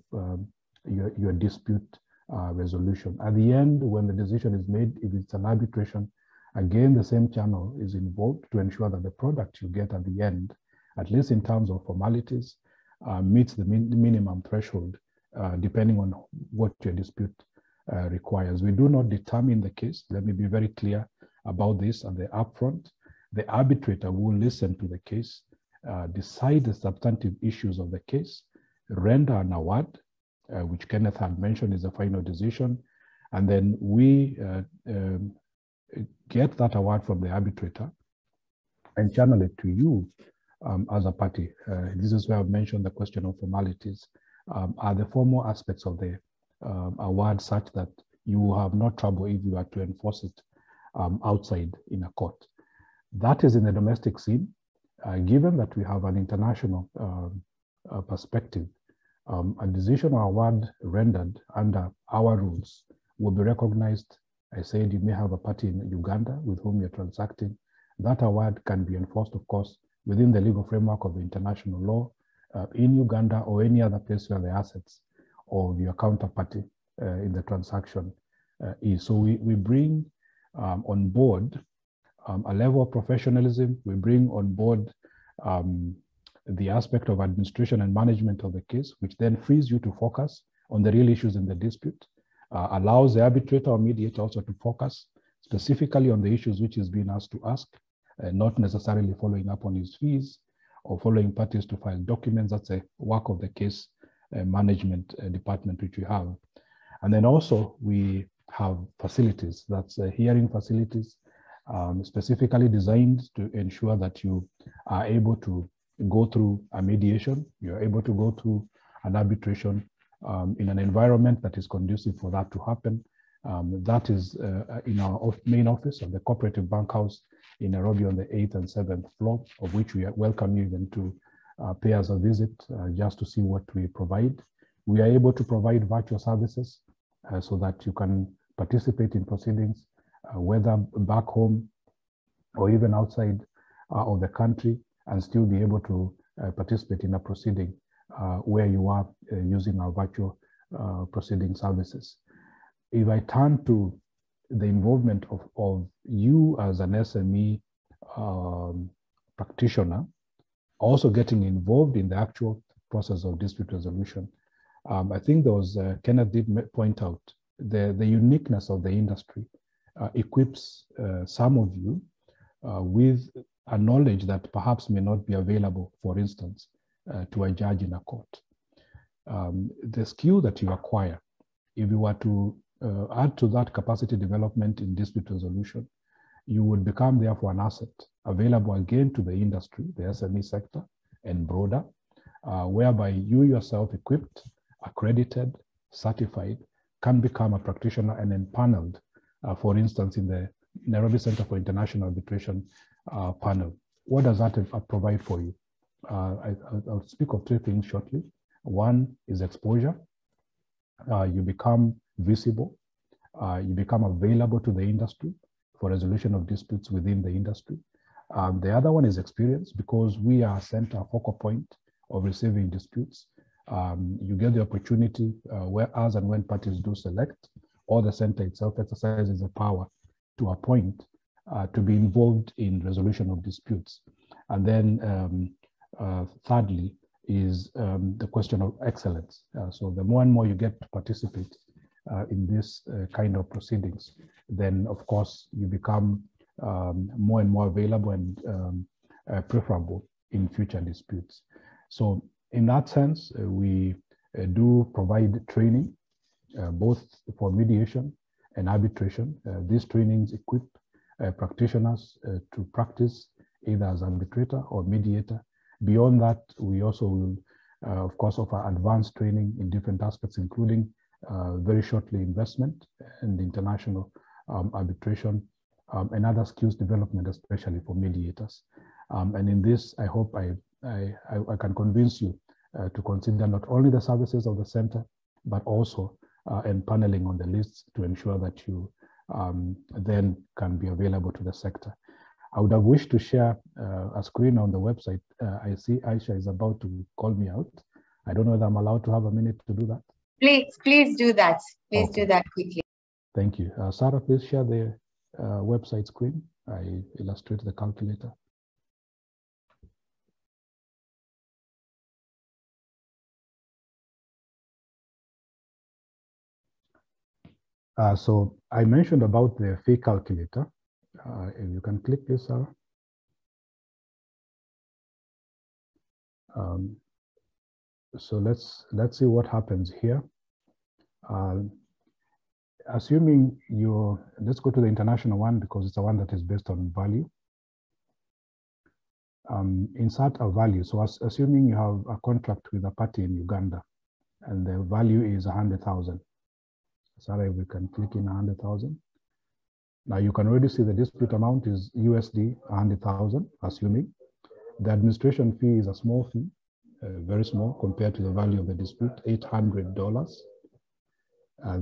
your dispute resolution. At the end, when the decision is made, if it's an arbitration, again, the same channel is involved to ensure that the product you get at the end, at least in terms of formalities, meets the minimum threshold, depending on what your dispute requires. We do not determine the case. Let me be very clear about this at the upfront. The arbitrator will listen to the case, decide the substantive issues of the case, render an award, which Kenneth had mentioned is a final decision, and then we get that award from the arbitrator and channel it to you as a party. This is where I've mentioned the question of formalities. Are the formal aspects of the award such that you have no trouble if you are to enforce it outside in a court? That is in the domestic scene. Given that we have an international perspective, a decision or award rendered under our rules will be recognized. I said you may have a party in Uganda with whom you're transacting. That award can be enforced, of course, within the legal framework of the international law in Uganda or any other place where the assets of your counterparty in the transaction is. So we bring on board a level of professionalism. We bring on board the aspect of administration and management of the case, which then frees you to focus on the real issues in the dispute, allows the arbitrator or mediator also to focus specifically on the issues which he's been asked to ask, not necessarily following up on his fees or following parties to file documents. That's a work of the case management department which we have. And then also we have facilities, that's hearing facilities, specifically designed to ensure that you are able to go through a mediation, you're able to go through an arbitration in an environment that is conducive for that to happen. That is in our main office of the Cooperative Bank House in Nairobi on the 8th and 7th floor, of which we welcome you even to pay us a visit just to see what we provide. We are able to provide virtual services so that you can participate in proceedings, whether back home or even outside of the country, and still be able to participate in a proceeding where you are using our virtual proceeding services. If I turn to the involvement of you as an SME practitioner, also getting involved in the actual process of dispute resolution, I think there was, Kenneth did point out, the uniqueness of the industry equips some of you with a knowledge that perhaps may not be available, for instance, to a judge in a court. The skill that you acquire, if you were to add to that capacity development in dispute resolution, you would become therefore an asset available again to the industry, the SME sector and broader, whereby you yourself equipped, accredited, certified, can become a practitioner and empaneled, for instance, in the Nairobi Center for International Arbitration panel. What does that provide for you? I'll speak of 3 things shortly. One is exposure. You become visible. You become available to the industry for resolution of disputes within the industry. The other one is experience, because we are center focal point of receiving disputes. You get the opportunity where, as and when parties do select, or the center itself exercises the power to appoint to be involved in resolution of disputes. And then thirdly is the question of excellence. So the more and more you get to participate in this kind of proceedings, then of course you become more and more available and preferable in future disputes. So in that sense, we do provide training both for mediation and arbitration. These trainings equip practitioners to practice either as arbitrator or mediator. Beyond that, we also will, of course, offer advanced training in different aspects, including very shortly investment and international arbitration and other skills development, especially for mediators. And in this, I hope I can convince you to consider not only the services of the center, but also and paneling on the lists to ensure that you then can be available to the sector. I would have wished to share a screen on the website. I see Aisha is about to call me out. I don't know if I'm allowed to have a minute to do that. Please do that. Please Okay. do that quickly. Thank you. Sarah, please share the website screen. I illustrate the calculator. So I mentioned about the fee calculator. If you can click this, Sarah. So let's see what happens here. Assuming let's go to the international one because it's the one that is based on value. Insert a value. So assuming you have a contract with a party in Uganda and the value is 100,000. Sorry, we can click in 100,000. Now you can already see the dispute amount is USD 100,000, assuming. The administration fee is a small fee, very small compared to the value of the dispute, $800.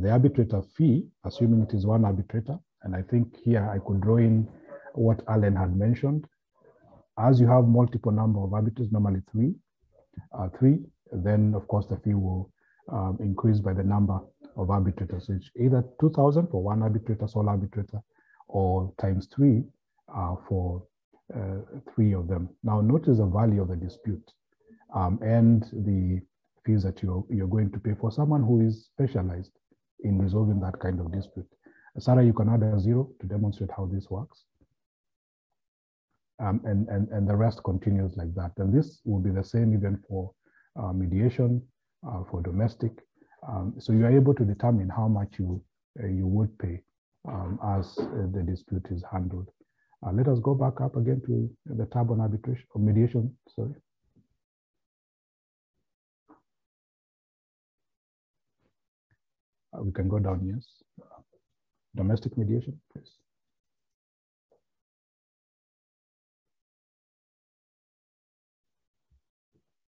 The arbitrator fee, assuming it is one arbitrator, and I think here I could draw in what Alan had mentioned. As you have multiple number of arbitrators, normally three, then of course the fee will increase by the number of arbitrators. So it's either 2,000 for one arbitrator, sole arbitrator, or times 3 for 3 of them. Now notice the value of the dispute and the fees that you're going to pay for someone who is specialized in resolving that kind of dispute. Sarah, you can add a 0 to demonstrate how this works. And the rest continues like that. And this will be the same even for mediation, for domestic. So you are able to determine how much you would pay as the dispute is handled. Let us go back up again to the tab on arbitration or mediation, sorry. We can go down, yes. Domestic mediation, please.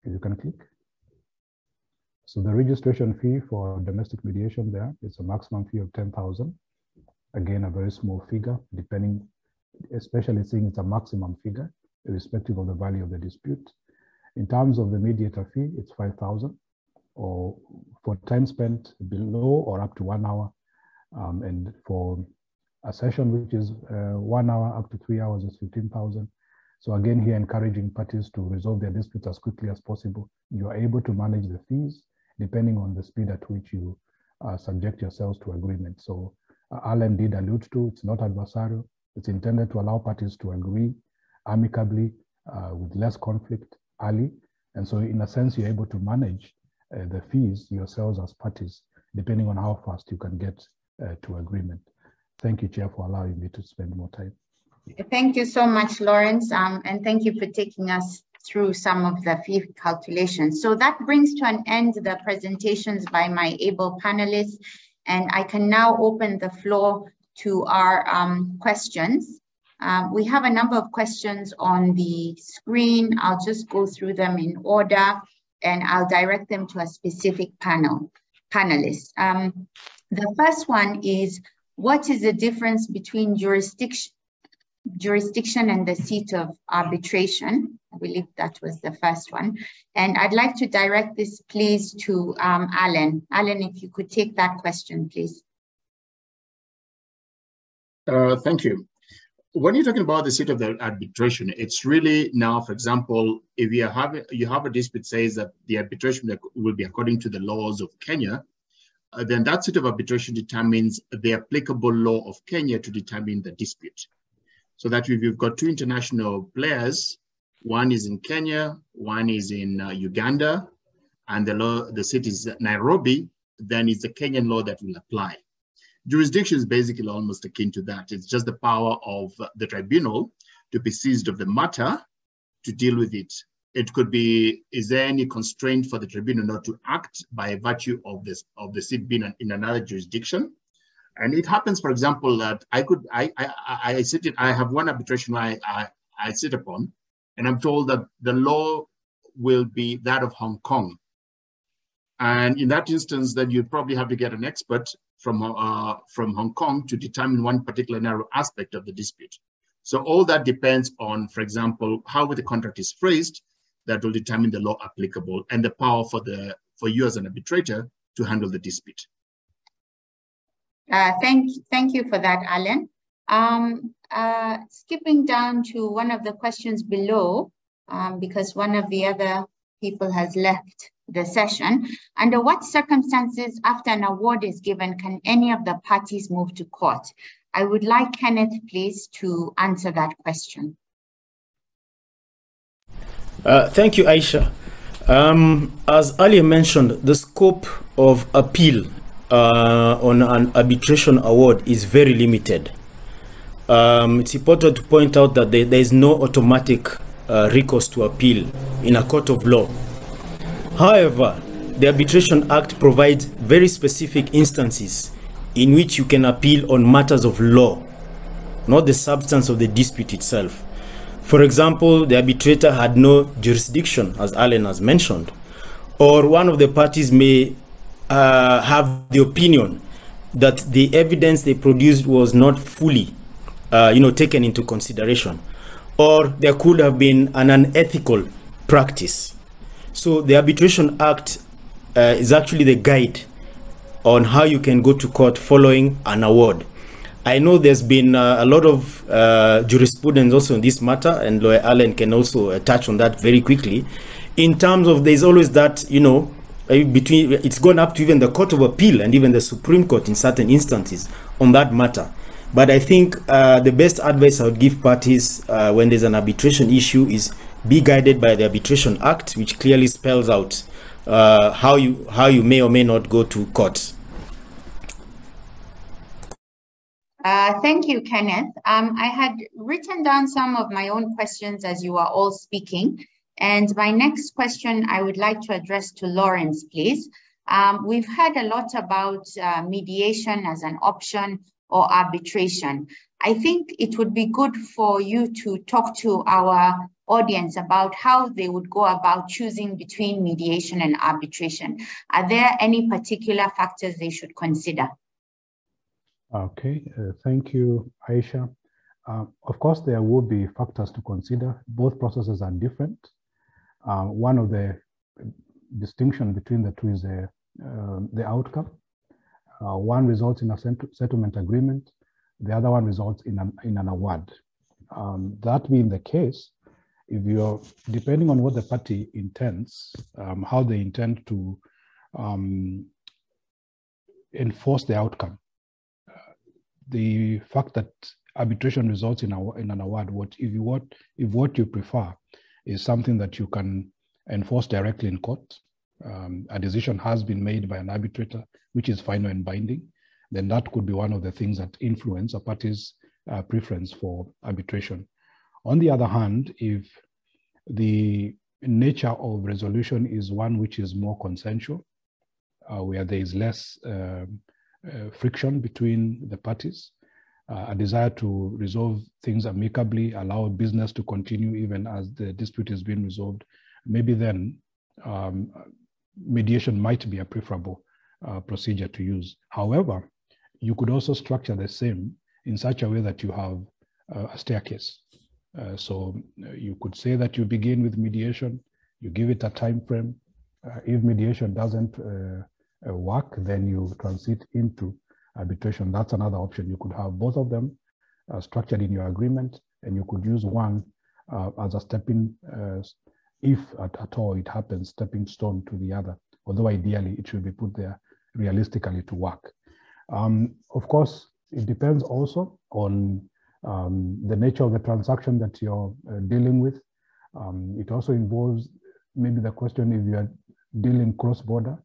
You can click. So the registration fee for domestic mediation there is a maximum fee of 10,000. Again, a very small figure, depending, especially seeing it's a maximum figure, irrespective of the value of the dispute. In terms of the mediator fee, it's 5,000, or for time spent below or up to 1 hour. And for a session, which is 1 hour up to 3 hours, is 15,000. So again, here encouraging parties to resolve their disputes as quickly as possible. You are able to manage the fees depending on the speed at which you subject yourselves to agreement. So Alan did allude to, it's not adversarial. It's intended to allow parties to agree amicably with less conflict early. And so in a sense, you're able to manage the fees yourselves as parties, depending on how fast you can get to agreement. Thank you, Chair, for allowing me to spend more time. Thank you so much, Lawrence, and thank you for taking us through some of the fee calculations. So that brings to an end the presentations by my able panelists, and I can now open the floor to our questions. We have a number of questions on the screen. I'll just go through them in order, and I'll direct them to a specific panelist. The first one is, what is the difference between jurisdiction and the seat of arbitration? I believe that was the first one. And I'd like to direct this, please, to Alan. Alan, if you could take that question, please. Thank you. When you're talking about the seat of the arbitration, it's really now, for example, if you have a dispute says that the arbitration will be according to the laws of Kenya, then that seat of arbitration determines the applicable law of Kenya to determine the dispute. So that if you've got two international players, one is in Kenya, one is in Uganda, and the seat is Nairobi, then it's the Kenyan law that will apply. Jurisdiction is basically almost akin to that. It's just the power of the tribunal to be seized of the matter to deal with it. It could be, is there any constraint for the tribunal not to act by virtue of the seat being in another jurisdiction? And it happens, for example, that I have one arbitration I sit upon, and I'm told that the law will be that of Hong Kong. And in that instance, then you'd probably have to get an expert from Hong Kong to determine one particular narrow aspect of the dispute. So all that depends on, for example, how the contract is phrased, that will determine the law applicable and the power for you as an arbitrator to handle the dispute. Thank you for that, Alan. Skipping down to one of the questions below, because one of the other people has left the session. Under what circumstances after an award is given can any of the parties move to court? I would like Kenneth, please, to answer that question. Thank you, Aisha. As earlier mentioned, the scope of appeal on an arbitration award is very limited. It's important to point out that there is no automatic recourse to appeal in a court of law. However, the Arbitration Act provides very specific instances in which you can appeal on matters of law, not the substance of the dispute itself. For example, the arbitrator had no jurisdiction, as Alan has mentioned, or one of the parties may have the opinion that the evidence they produced was not fully taken into consideration, or there could have been an unethical practice. So the Arbitration Act is actually the guide on how you can go to court following an award. I know there's been a lot of jurisprudence also in this matter, and Lawyer Allen can also touch on that very quickly. In terms of, there's always that, it's gone up to even the Court of Appeal and even the Supreme Court in certain instances on that matter. But I think the best advice I would give parties when there's an arbitration issue is be guided by the Arbitration Act, which clearly spells out how you may or may not go to court. Thank you, Kenneth. I had written down some of my own questions as you are all speaking. And my next question I would like to address to Lawrence, please. We've heard a lot about mediation as an option or arbitration. I think it would be good for you to talk to our audience about how they would go about choosing between mediation and arbitration. Are there any particular factors they should consider? Okay, thank you, Aisha. Of course, there will be factors to consider. Both processes are different. One of the distinction between the two is the outcome. One results in a settlement agreement. The other one results in an award. That being the case, if you're, depending on what the party intends, how they intend to enforce the outcome, the fact that arbitration results in an award, if what you prefer is something that you can enforce directly in court, a decision has been made by an arbitrator, which is final and binding, then that could be one of the things that influence a party's preference for arbitration. On the other hand, if the nature of resolution is one which is more consensual, where there is less friction between the parties, a desire to resolve things amicably, allow business to continue even as the dispute is being resolved, maybe then mediation might be a preferable procedure to use. However, you could also structure the same in such a way that you have a staircase. So you could say that you begin with mediation, you give it a time frame. If mediation doesn't work, then you transit into arbitration. That's another option. You could have both of them structured in your agreement, and you could use one as a stepping, if at all it happens, stepping stone to the other, although ideally it should be put there realistically to work. Of course, it depends also on the nature of the transaction that you're dealing with. It also involves maybe the question if you are dealing cross-border,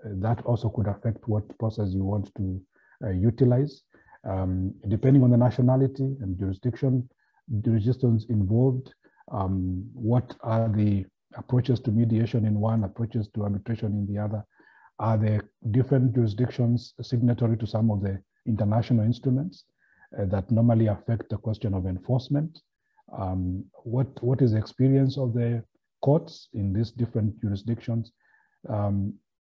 that also could affect what process you want to utilize. Depending on the nationality and jurisdictions involved, what are the approaches to mediation in one, approaches to arbitration in the other? Are there different jurisdictions signatory to some of the international instruments that normally affect the question of enforcement? What is the experience of the courts in these different jurisdictions?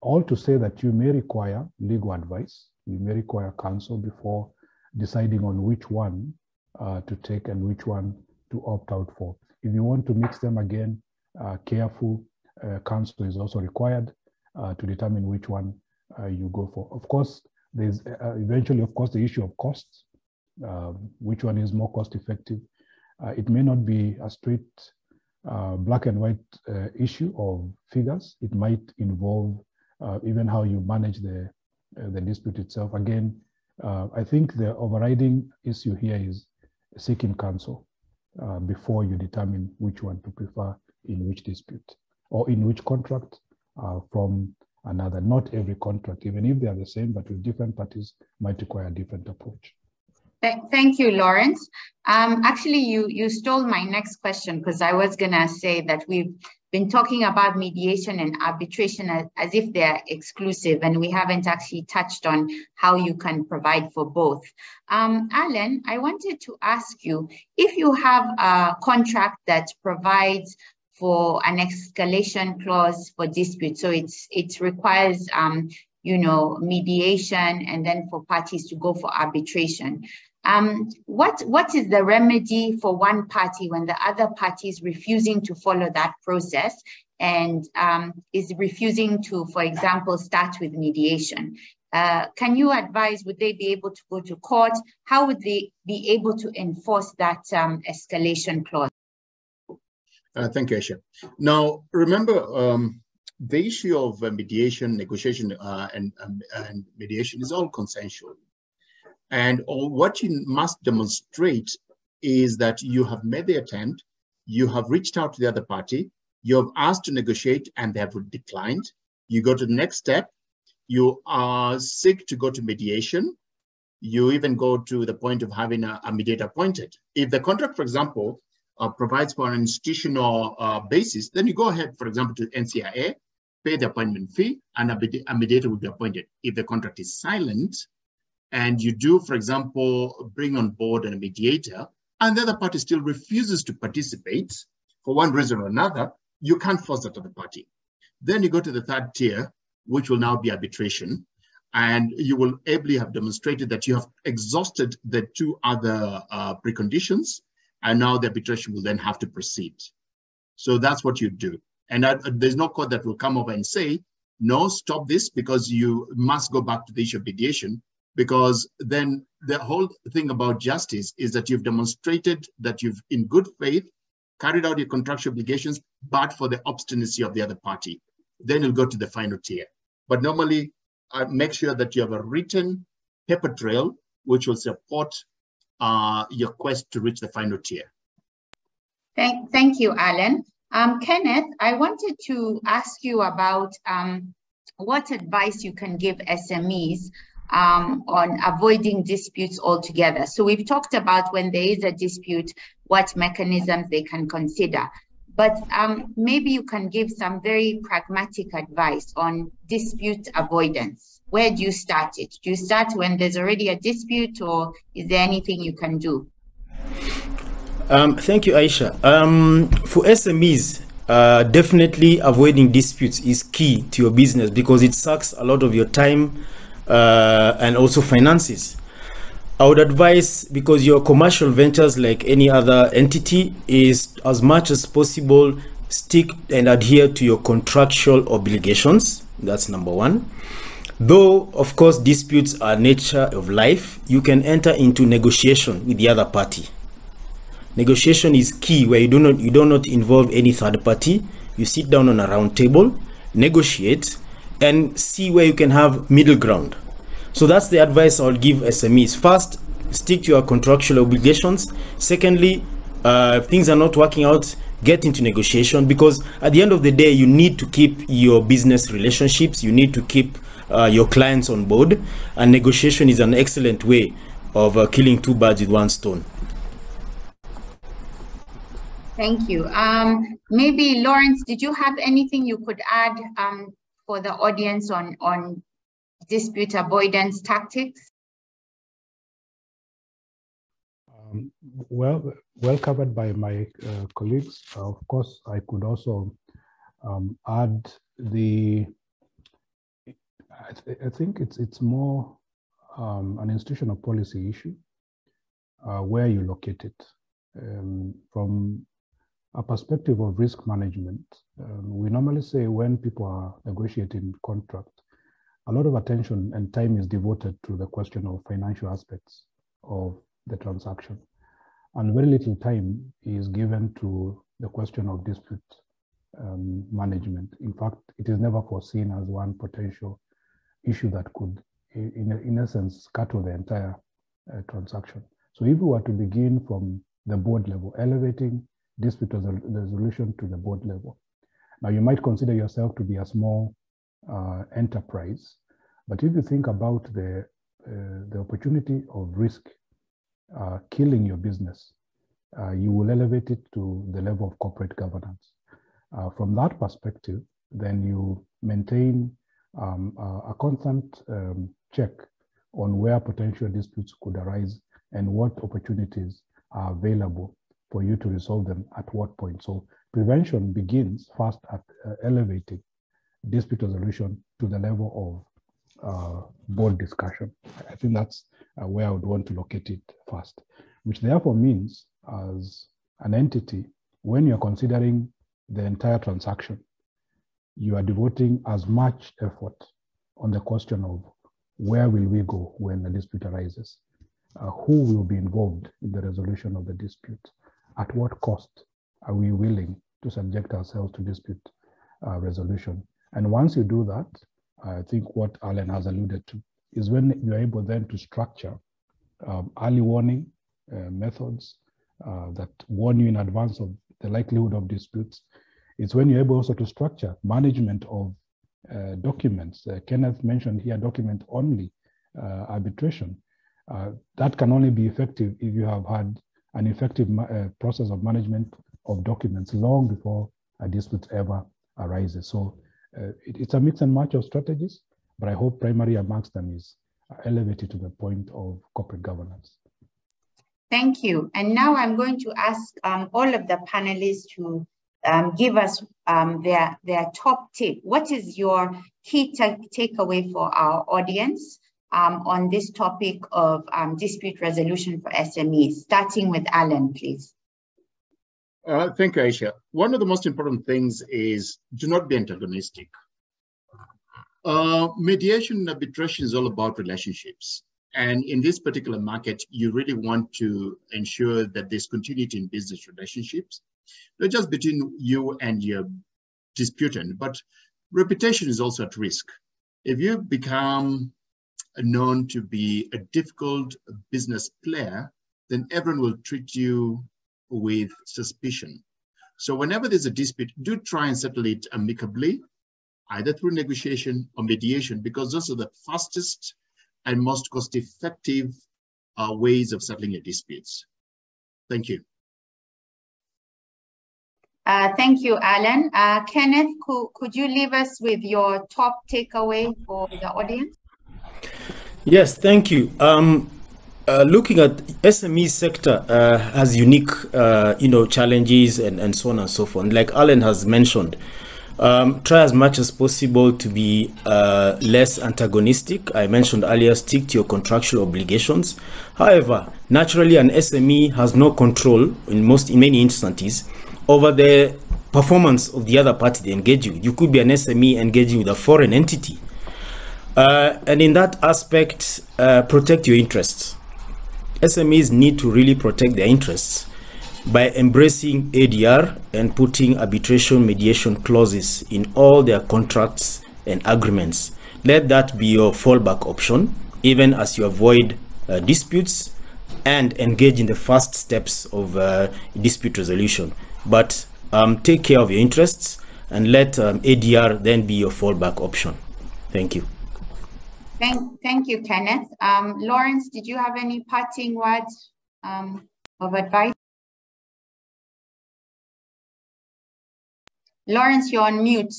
All to say that you may require legal advice, you may require counsel before deciding on which one to take and which one to opt out for. If you want to mix them again, careful counsel is also required to determine which one you go for. Of course, there's eventually, of course, the issue of costs. Which one is more cost effective? It may not be a straight black and white issue of figures. It might involve even how you manage the dispute itself. Again, I think the overriding issue here is seeking counsel before you determine which one to prefer in which dispute or in which contract from another. Not every contract, even if they are the same, but with different parties, might require a different approach. Thank you, Lawrence. Actually, you stole my next question, because I was going to say that we've been talking about mediation and arbitration as if they're exclusive, and we haven't actually touched on how you can provide for both. Alan, I wanted to ask you, if you have a contract that provides for an escalation clause for dispute, so it requires mediation and then for parties to go for arbitration. What is the remedy for one party when the other party is refusing to follow that process and is refusing to, for example, start with mediation? Can you advise, would they be able to go to court? How would they be able to enforce that escalation clause? Thank you, Aisha. Now, remember, the issue of mediation, negotiation, and mediation is all consensual. And what you must demonstrate is that you have made the attempt, you have reached out to the other party, you have asked to negotiate and they have declined. You go to the next step, you seek to go to mediation, you even go to the point of having a mediator appointed. If the contract, for example, provides for an institutional basis, then you go ahead, for example, to NCIA, pay the appointment fee, and a mediator will be appointed. If the contract is silent, and you do, for example, bring on board a mediator, and the other party still refuses to participate for one reason or another, you can't force that other party. Then you go to the third tier, which will now be arbitration, and you will ably have demonstrated that you have exhausted the two other preconditions, and now the arbitration will then have to proceed. So that's what you do. And there's no court that will come over and say, no, stop this, because you must go back to the issue of mediation, because then the whole thing about justice is that you've demonstrated that you've, in good faith, carried out your contractual obligations, but for the obstinacy of the other party. Then you'll go to the final tier. But normally, make sure that you have a written paper trail, which will support your quest to reach the final tier. Thank you, Alan. Kenneth, I wanted to ask you about what advice you can give SMEs on avoiding disputes altogether. So we've talked about when there is a dispute, what mechanisms they can consider. but maybe you can give some very pragmatic advice on dispute avoidance. Where do you start it? Do you start when there's already a dispute, or is there anything you can do? Thank you, Aisha. For SMEs, definitely avoiding disputes is key to your business because it sucks a lot of your time and also finances. I would advise, because your commercial ventures, like any other entity, is as much as possible stick and adhere to your contractual obligations. That's number one. Though, of course, disputes are nature of life, you can enter into negotiation with the other party. Negotiation is key, where you do not involve any third party. You sit down on a round table, negotiate, and see where you can have middle ground. So that's the advice I'll give SMEs. First, stick to your contractual obligations. Secondly, if things are not working out, get into negotiation, because at the end of the day, you need to keep your business relationships. You need to keep your clients on board, and negotiation is an excellent way of killing two birds with one stone. Thank you. Maybe Lawrence, did you have anything you could add for the audience on dispute avoidance tactics? Well covered by my colleagues. Of course, I could also add I think it's more an institutional policy issue where you locate it. From a perspective of risk management, we normally say when people are negotiating contract, a lot of attention and time is devoted to the question of financial aspects of the transaction, and very little time is given to the question of dispute management. In fact, it is never foreseen as one potential issue that could, in essence, scuttle the entire transaction. So if we were to begin from the board level, elevating dispute resolution to the board level. Now, you might consider yourself to be a small enterprise, but if you think about the opportunity of risk killing your business, you will elevate it to the level of corporate governance. From that perspective, then you maintain a constant check on where potential disputes could arise and what opportunities are available for you to resolve them at what point. So prevention begins first at elevating dispute resolution to the level of board discussion. I think that's where I would want to locate it first, which therefore means as an entity, when you're considering the entire transaction, you are devoting as much effort on the question of where will we go when a dispute arises, who will be involved in the resolution of the dispute, at what cost are we willing to subject ourselves to dispute resolution. And once you do that, I think what Alan has alluded to is when you're able then to structure early warning methods that warn you in advance of the likelihood of disputes. It's when you're able also to structure management of documents. Kenneth mentioned here document-only arbitration. That can only be effective if you have had an effective process of management of documents long before a dispute ever arises. So it's a mix and match of strategies, but I hope primary amongst them is elevated to the point of corporate governance. Thank you. And now I'm going to ask all of the panelists to give us their top tip. What is your key takeaway for our audience on this topic of dispute resolution for SMEs, starting with Alan, please. Thank you, Aisha. One of the most important things is do not be antagonistic. Mediation and arbitration is all about relationships. And in this particular market, you really want to ensure that there's continuity in business relationships, not just between you and your disputant, but reputation is also at risk. If you become known to be a difficult business player, then everyone will treat you with suspicion. So whenever there's a dispute, do try and settle it amicably, either through negotiation or mediation, because those are the fastest and most cost-effective ways of settling your disputes. Thank you. Thank you, Alan. Kenneth, could you leave us with your top takeaway for the audience? Yes, thank you. Looking at SME sector has unique, challenges and so on and so forth. Like Alan has mentioned, try as much as possible to be less antagonistic. I mentioned earlier, stick to your contractual obligations. However, naturally, an SME has no control in many instances over the performance of the other party they engage with. You could be an SME engaging with a foreign entity. And in that aspect, protect your interests. SMEs need to really protect their interests by embracing ADR and putting arbitration mediation clauses in all their contracts and agreements. Let that be your fallback option, even as you avoid disputes and engage in the first steps of dispute resolution. But take care of your interests and let ADR then be your fallback option. Thank you. Thank you, Kenneth. Lawrence, did you have any parting words of advice? Lawrence, you're on mute.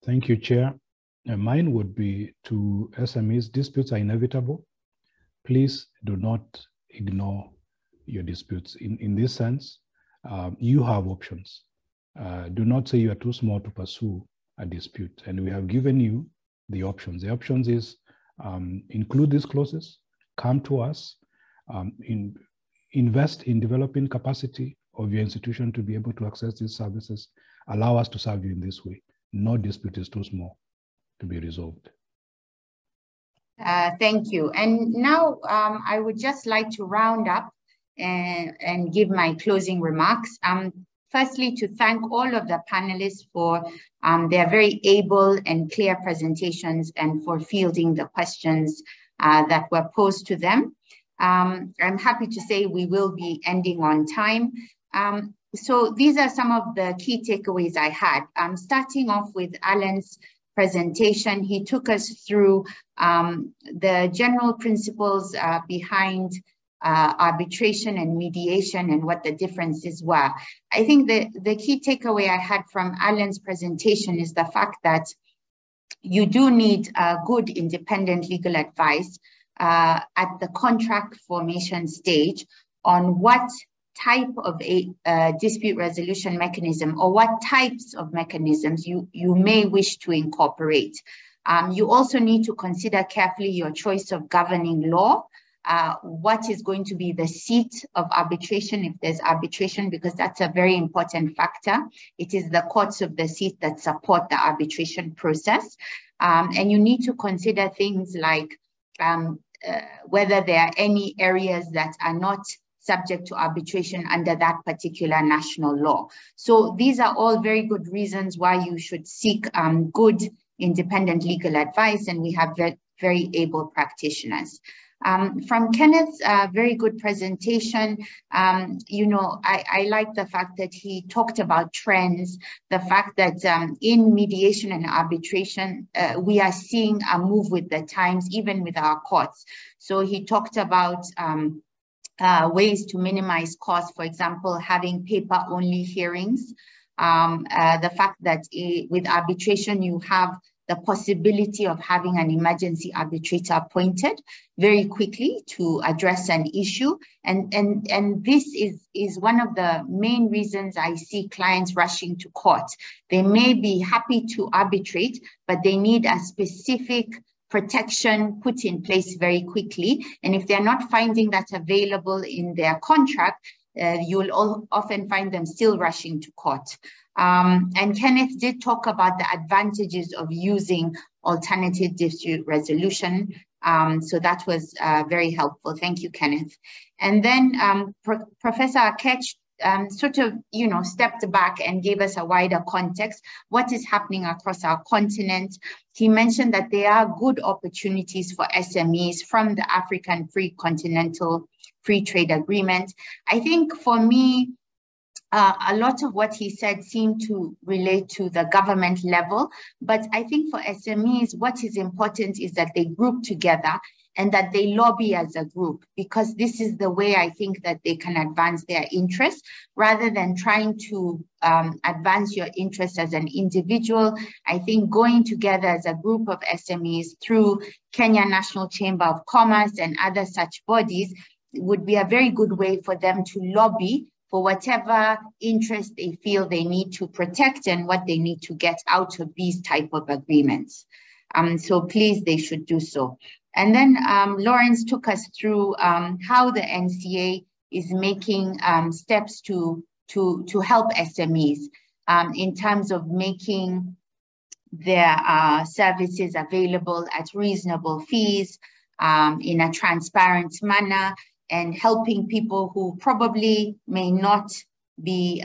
Thank you, Chair. Mine would be to SMEs, disputes are inevitable. Please do not ignore your disputes. In this sense, you have options. Do not say you are too small to pursue a dispute. And we have given you the options. The options is include these clauses, come to us, invest in developing capacity of your institution to be able to access these services, allow us to serve you in this way. No dispute is too small to be resolved. Thank you. And now I would just like to round up and give my closing remarks. Firstly, to thank all of the panelists for their very able and clear presentations and for fielding the questions that were posed to them. I'm happy to say we will be ending on time. So these are some of the key takeaways I had. Starting off with Alan's presentation, he took us through the general principles behind arbitration and mediation and what the differences were. I think the key takeaway I had from Alan's presentation is the fact that you do need good independent legal advice at the contract formation stage on what type of a dispute resolution mechanism or what types of mechanisms you may wish to incorporate. You also need to consider carefully your choice of governing law. What is going to be the seat of arbitration if there's arbitration, because that's a very important factor. It is the courts of the seat that support the arbitration process. And you need to consider things like whether there are any areas that are not subject to arbitration under that particular national law. So these are all very good reasons why you should seek good independent legal advice, and we have very able practitioners. From Kenneth's very good presentation, I like the fact that he talked about trends, the fact that in mediation and arbitration, we are seeing a move with the times, even with our courts. So he talked about ways to minimize costs, for example, having paper-only hearings. The fact that with arbitration, you have the possibility of having an emergency arbitrator appointed very quickly to address an issue. And this is one of the main reasons I see clients rushing to court. They may be happy to arbitrate, but they need a specific protection put in place very quickly. And if they're not finding that available in their contract, you'll often find them still rushing to court. And Kenneth did talk about the advantages of using alternative dispute resolution. So that was very helpful. Thank you, Kenneth. And then Professor Akech sort of, stepped back and gave us a wider context. What is happening across our continent? He mentioned that there are good opportunities for SMEs from the African Free Continental Free Trade Agreement. I think for me, a lot of what he said seemed to relate to the government level, but I think for SMEs, what is important is that they group together and that they lobby as a group, because this is the way I think that they can advance their interests rather than trying to advance your interests as an individual. I think going together as a group of SMEs through Kenya National Chamber of Commerce and other such bodies would be a very good way for them to lobby for whatever interest they feel they need to protect and what they need to get out of these type of agreements. So please, they should do so. And then Lawrence took us through how the NCA is making steps to help SMEs in terms of making their services available at reasonable fees in a transparent manner, and helping people who probably may not be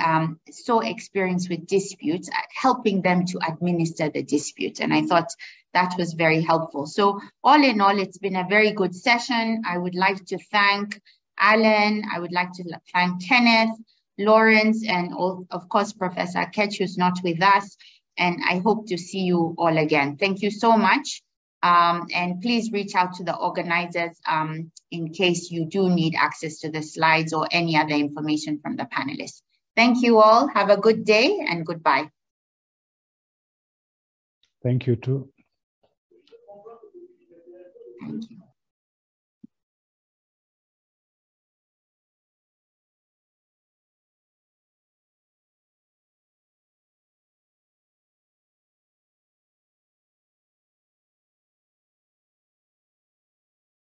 so experienced with disputes, helping them to administer the dispute. And I thought that was very helpful. So all in all, it's been a very good session. I would like to thank Alan. I would like to thank Kenneth, Lawrence, and of course, Professor Ketch, who's not with us. And I hope to see you all again. Thank you so much. And please reach out to the organizers in case you do need access to the slides or any other information from the panelists. Thank you all. Have a good day and goodbye. Thank you too. Thank you.